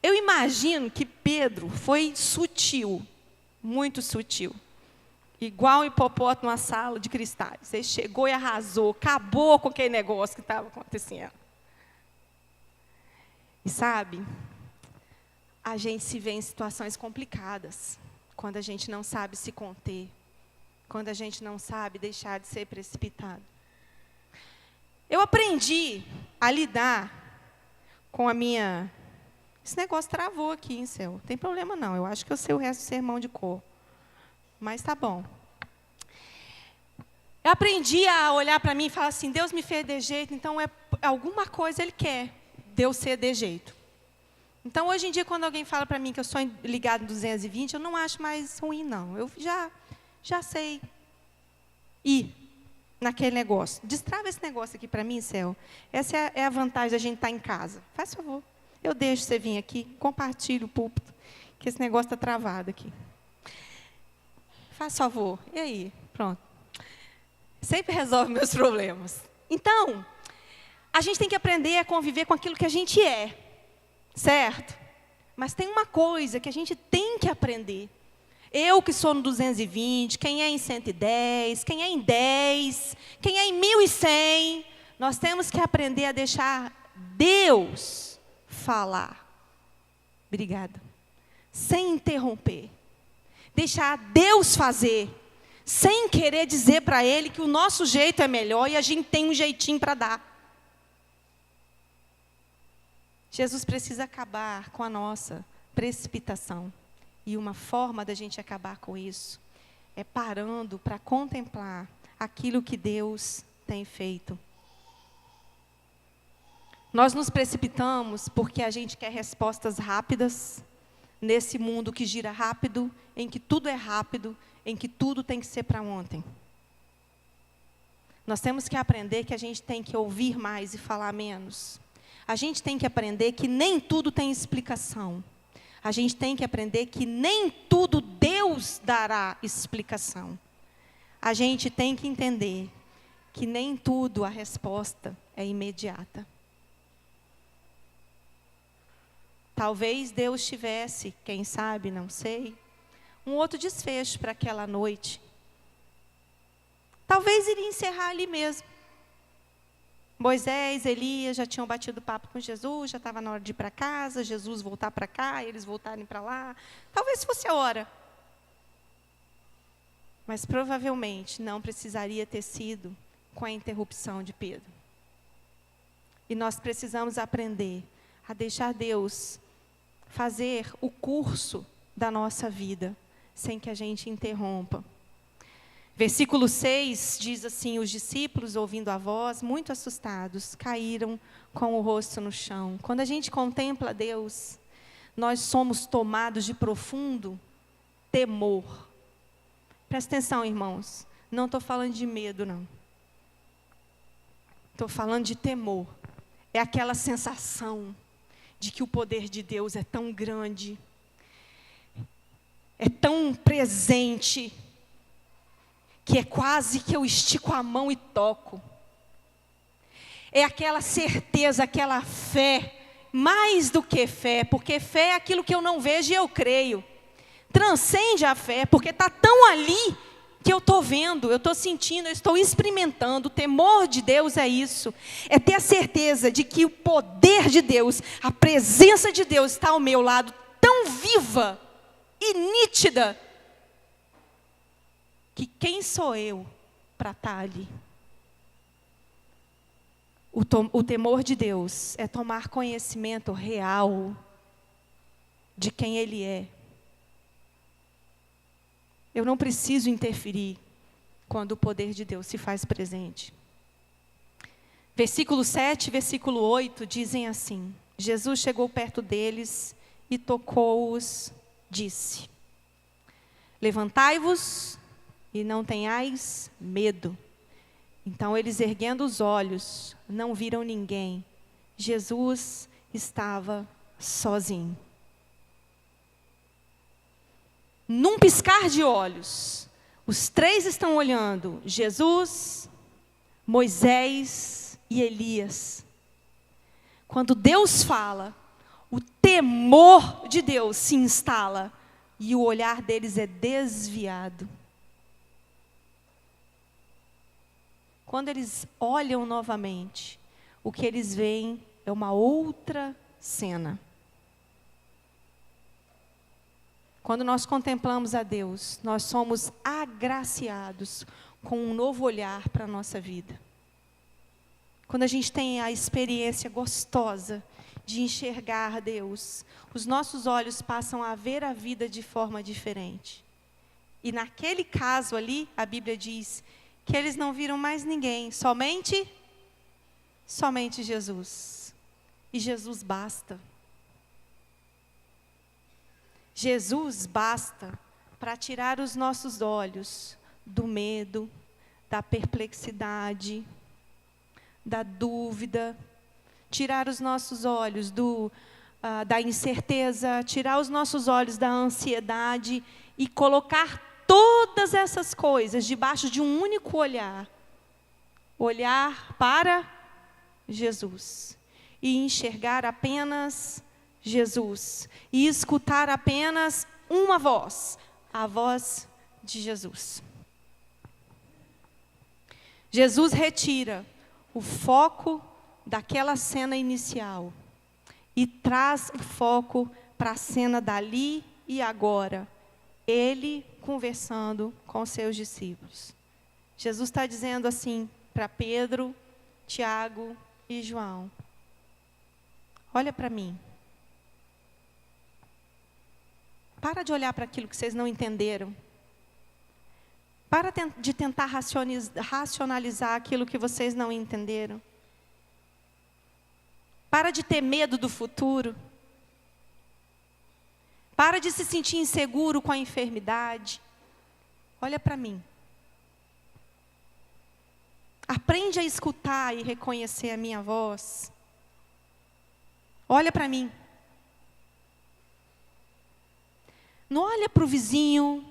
Eu imagino que Pedro foi sutil, muito sutil. Igual um hipopótamo numa sala de cristais. Ele chegou e arrasou, acabou com aquele negócio que estava acontecendo. E sabe, a gente se vê em situações complicadas, quando a gente não sabe se conter, quando a gente não sabe deixar de ser precipitado. Eu aprendi a lidar com a minha... Esse negócio travou aqui, hein, céu? Não tem problema não, eu acho que eu sei o resto do sermão de cor. Mas tá bom. Eu aprendi a olhar para mim e falar assim, Deus me fez de jeito, então alguma coisa Ele quer de eu ser de jeito. Então, hoje em dia, quando alguém fala para mim que eu sou ligado no 220, eu não acho mais ruim, não. Eu já sei ir naquele negócio. Destrava esse negócio aqui para mim, céu. Essa é a vantagem da gente estar em casa. Faz favor. Eu deixo você vir aqui, compartilhe o púlpito, que esse negócio está travado aqui. Faz favor. E aí? Pronto. Sempre resolve meus problemas. Então, a gente tem que aprender a conviver com aquilo que a gente é. Certo? Mas tem uma coisa que a gente tem que aprender. Eu que sou no 220, quem é em 110, quem é em 10, quem é em 1100, nós temos que aprender a deixar Deus falar. Obrigada. Sem interromper. Deixar Deus fazer, sem querer dizer para Ele que o nosso jeito é melhor e a gente tem um jeitinho para dar. Jesus precisa acabar com a nossa precipitação. E uma forma da gente acabar com isso é parando para contemplar aquilo que Deus tem feito. Nós nos precipitamos porque a gente quer respostas rápidas, nesse mundo que gira rápido, em que tudo é rápido, em que tudo tem que ser para ontem. Nós temos que aprender que a gente tem que ouvir mais e falar menos. A gente tem que aprender que nem tudo tem explicação. A gente tem que aprender que nem tudo Deus dará explicação. A gente tem que entender que nem tudo a resposta é imediata. Talvez Deus tivesse, quem sabe, não sei, um outro desfecho para aquela noite. Talvez iria encerrar ali mesmo. Moisés, Elias já tinham batido papo com Jesus, já estava na hora de ir para casa, Jesus voltar para cá, eles voltarem para lá. Talvez fosse a hora. Mas provavelmente não precisaria ter sido com a interrupção de Pedro. E nós precisamos aprender a deixar Deus fazer o curso da nossa vida, sem que a gente interrompa. Versículo 6 diz assim, os discípulos, ouvindo a voz, muito assustados, caíram com o rosto no chão. Quando a gente contempla Deus, nós somos tomados de profundo temor. Presta atenção, irmãos, não estou falando de medo, não. Estou falando de temor. É aquela sensação de que o poder de Deus é tão grande, é tão presente, que é quase que eu estico a mão e toco. É aquela certeza, aquela fé, mais do que fé, porque fé é aquilo que eu não vejo e eu creio. Transcende a fé, porque está tão ali que eu estou vendo, eu estou sentindo, eu estou experimentando. O temor de Deus é isso. É ter a certeza de que o poder de Deus, a presença de Deus está ao meu lado, tão viva e nítida, que quem sou eu para estar ali? O temor de Deus é tomar conhecimento real de quem Ele é. Eu não preciso interferir quando o poder de Deus se faz presente. Versículo 7 e versículo 8 dizem assim: Jesus chegou perto deles e tocou-os, disse: levantai-vos e não tenhais medo. Então eles, erguendo os olhos, não viram ninguém. Jesus estava sozinho. Num piscar de olhos, os três estão olhando: Jesus, Moisés e Elias. Quando Deus fala, o temor de Deus se instala e o olhar deles é desviado. Quando eles olham novamente, o que eles veem é uma outra cena. Quando nós contemplamos a Deus, nós somos agraciados com um novo olhar para a nossa vida. Quando a gente tem a experiência gostosa de enxergar Deus, os nossos olhos passam a ver a vida de forma diferente. E naquele caso ali, a Bíblia diz que eles não viram mais ninguém, somente Jesus. E Jesus basta. Jesus basta para tirar os nossos olhos do medo, da perplexidade, da dúvida, tirar os nossos olhos da incerteza, tirar os nossos olhos da ansiedade e colocar todas essas coisas debaixo de um único olhar. Olhar para Jesus e enxergar apenas Jesus e escutar apenas uma voz, a voz de Jesus. Jesus retira o foco daquela cena inicial e traz o foco para a cena dali e agora. Ele conversando com seus discípulos. Jesus está dizendo assim para Pedro, Tiago e João: olha para mim. Para de olhar para aquilo que vocês não entenderam. Para de tentar racionalizar aquilo que vocês não entenderam. Para de ter medo do futuro. Para de se sentir inseguro com a enfermidade. Olha para mim. Aprende a escutar e reconhecer a minha voz. Olha para mim. Não olha para o vizinho,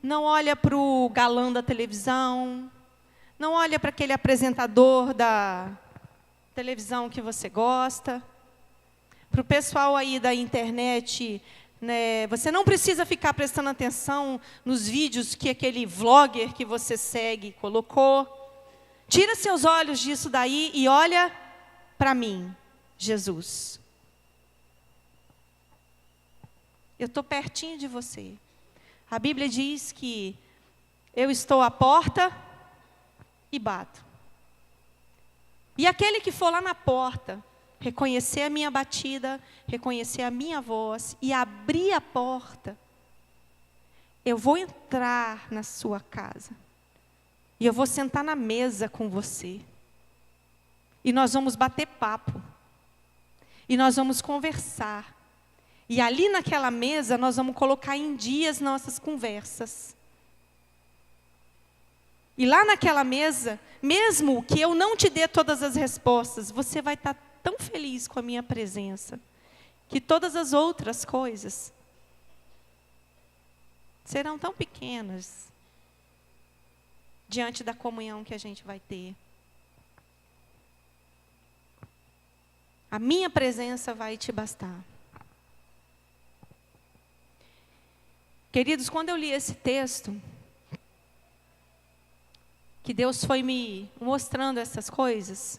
não olha para o galã da televisão, não olha para aquele apresentador da televisão que você gosta. Para o pessoal aí da internet, né, você não precisa ficar prestando atenção nos vídeos que aquele vlogger que você segue colocou. Tira seus olhos disso daí e olha para mim, Jesus. Eu estou pertinho de você. A Bíblia diz que eu estou à porta e bato. E aquele que for lá na porta, reconhecer a minha batida, reconhecer a minha voz e abrir a porta, eu vou entrar na sua casa. E eu vou sentar na mesa com você. E nós vamos bater papo. E nós vamos conversar. E ali naquela mesa nós vamos colocar em dia as nossas conversas. E lá naquela mesa, mesmo que eu não te dê todas as respostas, você vai estar tão feliz com a minha presença, que todas as outras coisas serão tão pequenas diante da comunhão que a gente vai ter. A minha presença vai te bastar. Queridos, quando eu li esse texto, que Deus foi me mostrando essas coisas,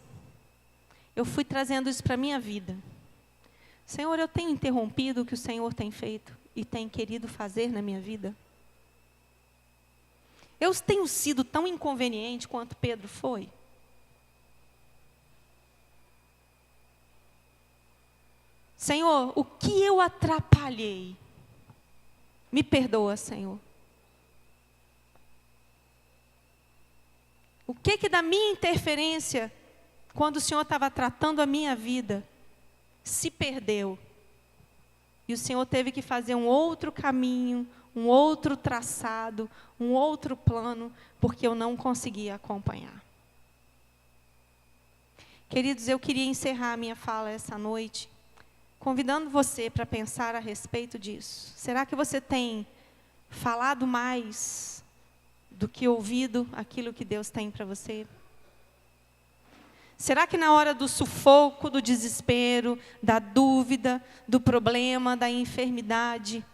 eu fui trazendo isso para a minha vida. Senhor, eu tenho interrompido o que o Senhor tem feito e tem querido fazer na minha vida? Eu tenho sido tão inconveniente quanto Pedro foi? Senhor, o que eu atrapalhei? Me perdoa, Senhor. O que da minha interferência, quando o Senhor estava tratando a minha vida, se perdeu? E o Senhor teve que fazer um outro caminho, um outro traçado, um outro plano, porque eu não conseguia acompanhar. Queridos, eu queria encerrar a minha fala essa noite, convidando você para pensar a respeito disso. Será que você tem falado mais do que ouvido aquilo que Deus tem para você? Será que na hora do sufoco, do desespero, da dúvida, do problema, da enfermidade,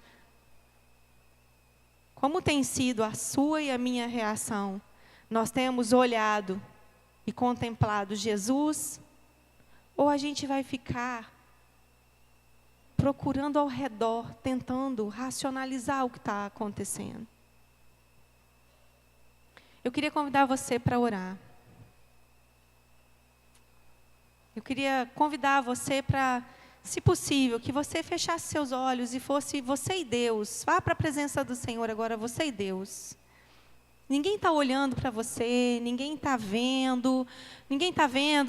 como tem sido a sua e a minha reação? Nós temos olhado e contemplado Jesus? Ou a gente vai ficar procurando ao redor, tentando racionalizar o que está acontecendo? Eu queria convidar você para orar. Eu queria convidar você para, se possível, que você fechasse seus olhos e fosse você e Deus. Vá para a presença do Senhor agora, você e Deus. Ninguém está olhando para você, ninguém está vendo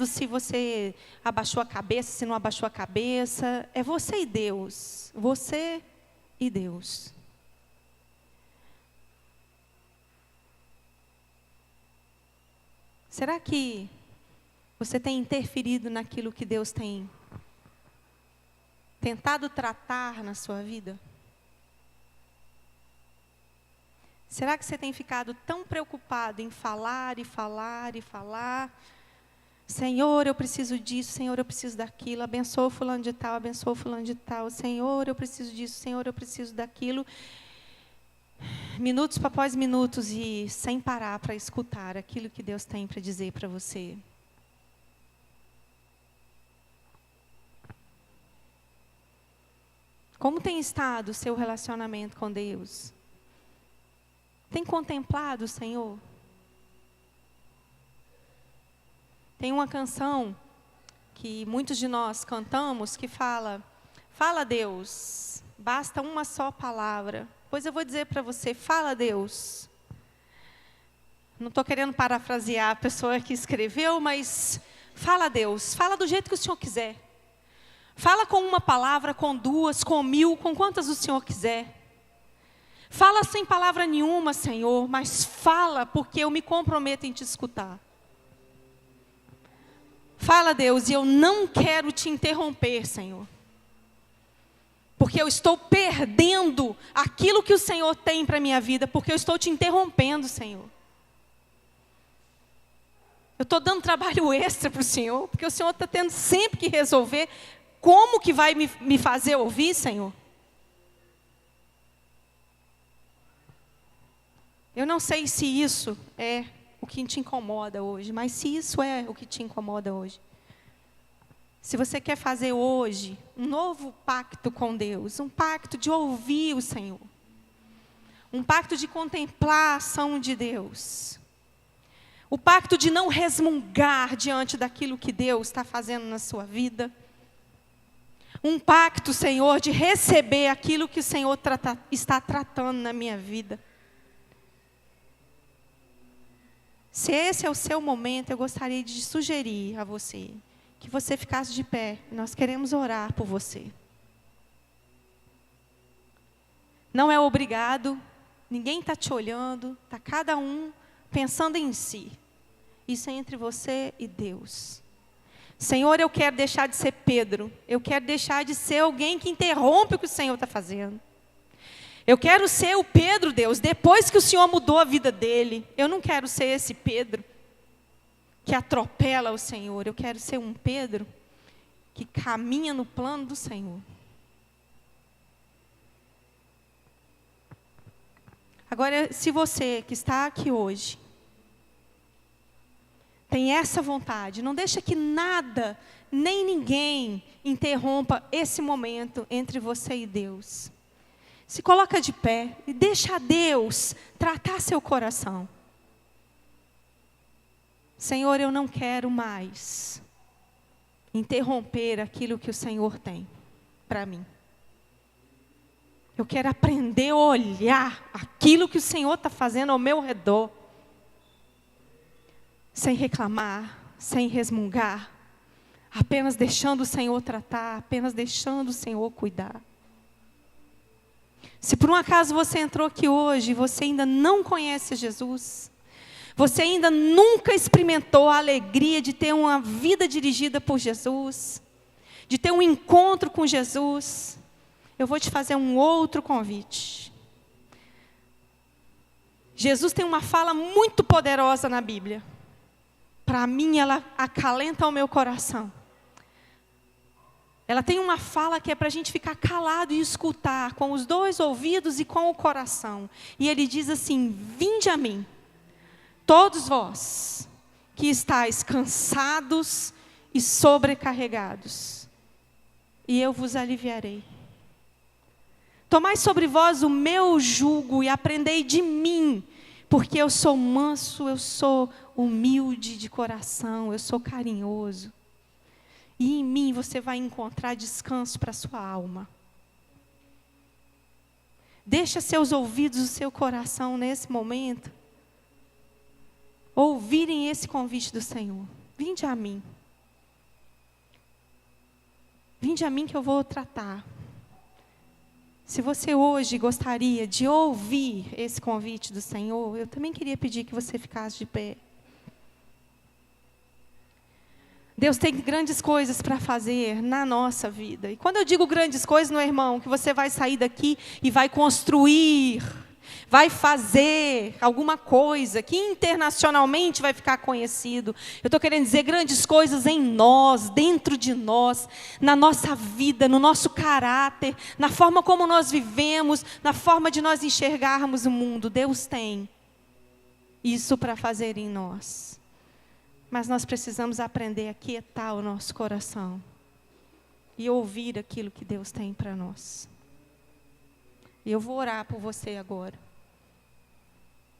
se você abaixou a cabeça, se não abaixou a cabeça. É você e Deus. Você e Deus. Será que você tem interferido naquilo que Deus tem tentado tratar na sua vida? Será que você tem ficado tão preocupado em falar e falar e falar? Senhor, eu preciso disso, Senhor, eu preciso daquilo. Abençoa o fulano de tal, abençoa o fulano de tal. Senhor, eu preciso disso, Senhor, eu preciso daquilo. Minutos após minutos e sem parar para escutar aquilo que Deus tem para dizer para você. Como tem estado o seu relacionamento com Deus? Tem contemplado o Senhor? Tem uma canção que muitos de nós cantamos que fala: fala Deus, basta uma só palavra. Pois eu vou dizer para você, fala Deus. Não estou querendo parafrasear a pessoa que escreveu, mas fala Deus, fala do jeito que o Senhor quiser. Fala com uma palavra, com duas, com 1000, com quantas o Senhor quiser. Fala sem palavra nenhuma, Senhor, mas fala porque eu me comprometo em te escutar. Fala, Deus, e eu não quero te interromper, Senhor. Porque eu estou perdendo aquilo que o Senhor tem para a minha vida, porque eu estou te interrompendo, Senhor. Eu estou dando trabalho extra para o Senhor, porque o Senhor está tendo sempre que resolver como que vai me fazer ouvir, Senhor. Eu não sei se isso é o que te incomoda hoje, mas se isso é o que te incomoda hoje, se você quer fazer hoje um novo pacto com Deus, um pacto de ouvir o Senhor, um pacto de contemplar a ação de Deus, o pacto de não resmungar diante daquilo que Deus está fazendo na sua vida, um pacto, Senhor, de receber aquilo que o Senhor está tratando na minha vida. Se esse é o seu momento, eu gostaria de sugerir a você que você ficasse de pé. Nós queremos orar por você. Não é obrigado, ninguém está te olhando, está cada um pensando em si. Isso é entre você e Deus. Senhor, eu quero deixar de ser Pedro. Eu quero deixar de ser alguém que interrompe o que o Senhor está fazendo. Eu quero ser o Pedro, Deus, depois que o Senhor mudou a vida dele. Eu não quero ser esse Pedro que atropela o Senhor. Eu quero ser um Pedro que caminha no plano do Senhor. Agora, se você que está aqui hoje tem essa vontade, não deixa que nada, nem ninguém interrompa esse momento entre você e Deus. Se coloca de pé e deixa Deus tratar seu coração. Senhor, eu não quero mais interromper aquilo que o Senhor tem. para mim. Eu quero aprender a olhar aquilo que o Senhor está fazendo ao meu redor, sem reclamar, sem resmungar, apenas deixando o Senhor tratar, apenas deixando o Senhor cuidar. Se por um acaso você entrou aqui hoje e você ainda não conhece Jesus, você ainda nunca experimentou a alegria de ter uma vida dirigida por Jesus, de ter um encontro com Jesus, eu vou te fazer um outro convite. Jesus tem uma fala muito poderosa na Bíblia. Para mim, ela acalenta o meu coração. Ela tem uma fala que é para a gente ficar calado e escutar, com os dois ouvidos e com o coração. E ele diz assim: vinde a mim, todos vós que estáis cansados e sobrecarregados, e eu vos aliviarei. Tomai sobre vós o meu jugo e aprendei de mim, porque eu sou manso, eu sou humilde de coração, eu sou carinhoso. E em mim você vai encontrar descanso para a sua alma. Deixa seus ouvidos, o seu coração nesse momento ouvirem esse convite do Senhor. Vinde a mim. Vinde a mim que eu vou tratar. Se você hoje gostaria de ouvir esse convite do Senhor, eu também queria pedir que você ficasse de pé. Deus tem grandes coisas para fazer na nossa vida. E quando eu digo grandes coisas, não é, irmão, que você vai sair daqui e vai construir, vai fazer alguma coisa que internacionalmente vai ficar conhecido. Eu estou querendo dizer grandes coisas em nós, dentro de nós, na nossa vida, no nosso caráter, na forma como nós vivemos, na forma de nós enxergarmos o mundo. Deus tem isso para fazer em nós. Mas nós precisamos aprender a quietar o nosso coração e ouvir aquilo que Deus tem para nós. E eu vou orar por você agora.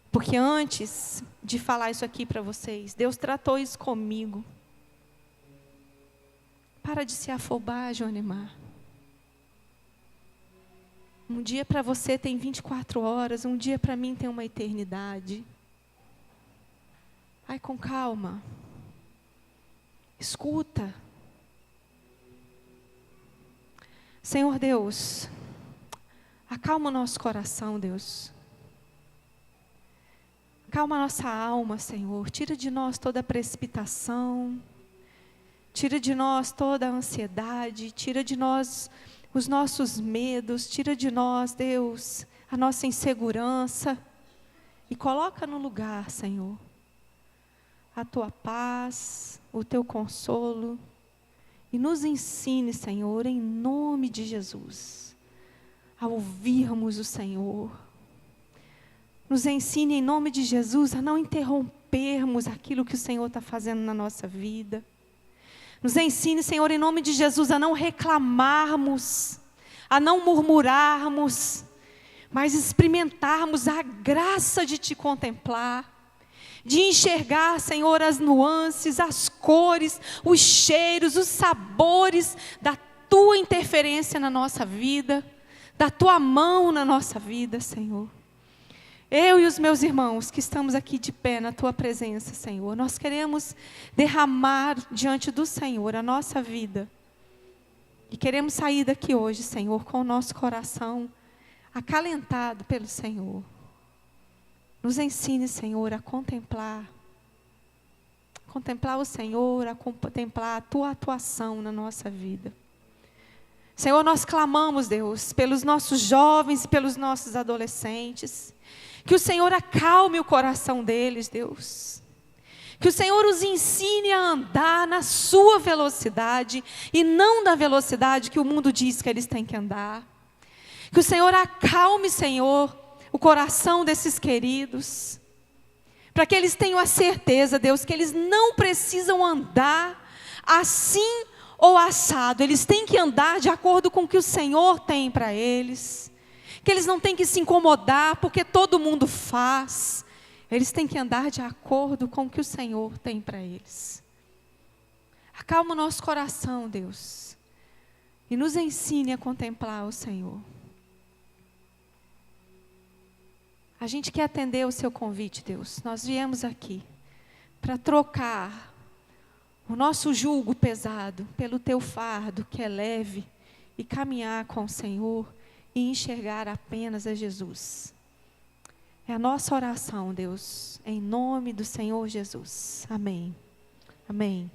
Porque antes de falar isso aqui para vocês, Deus tratou isso comigo. Para de se afobar, Joanemar. Um dia para você tem 24 horas, um dia para mim tem uma eternidade. Vai com calma. Escuta. Senhor Deus, acalma o nosso coração, Deus. Acalma a nossa alma, Senhor. Tira de nós toda a precipitação. Tira de nós toda a ansiedade. Tira de nós os nossos medos. Tira de nós, Deus, a nossa insegurança. E coloca no lugar, Senhor, a Tua paz, o Teu consolo. E nos ensine, Senhor, em nome de Jesus, a ouvirmos o Senhor. Nos ensine em nome de Jesus a não interrompermos aquilo que o Senhor está fazendo na nossa vida. Nos ensine, Senhor, em nome de Jesus, a não reclamarmos, a não murmurarmos, mas experimentarmos a graça de Te contemplar, de enxergar, Senhor, as nuances, as cores, os cheiros, os sabores da Tua interferência na nossa vida, da Tua mão na nossa vida, Senhor. Eu e os meus irmãos que estamos aqui de pé na Tua presença, Senhor, nós queremos derramar diante do Senhor a nossa vida. E queremos sair daqui hoje, Senhor, com o nosso coração acalentado pelo Senhor. Nos ensine, Senhor, a contemplar o Senhor, a contemplar a Tua atuação na nossa vida. Senhor, nós clamamos, Deus, pelos nossos jovens e pelos nossos adolescentes. Que o Senhor acalme o coração deles, Deus. Que o Senhor os ensine a andar na sua velocidade e não da velocidade que o mundo diz que eles têm que andar. Que o Senhor acalme, Senhor, o coração desses queridos. Para que eles tenham a certeza, Deus, que eles não precisam andar assim ou assado. Eles têm que andar de acordo com o que o Senhor tem para eles. Que eles não têm que se incomodar porque todo mundo faz. Eles têm que andar de acordo com o que o Senhor tem para eles. Acalma o nosso coração, Deus. e nos ensine a contemplar o Senhor. A gente quer atender o seu convite, Deus. Nós viemos aqui para trocar o nosso jugo pesado pelo teu fardo, que é leve, e caminhar com o Senhor e enxergar apenas a Jesus. É a nossa oração, Deus, em nome do Senhor Jesus. Amém. Amém.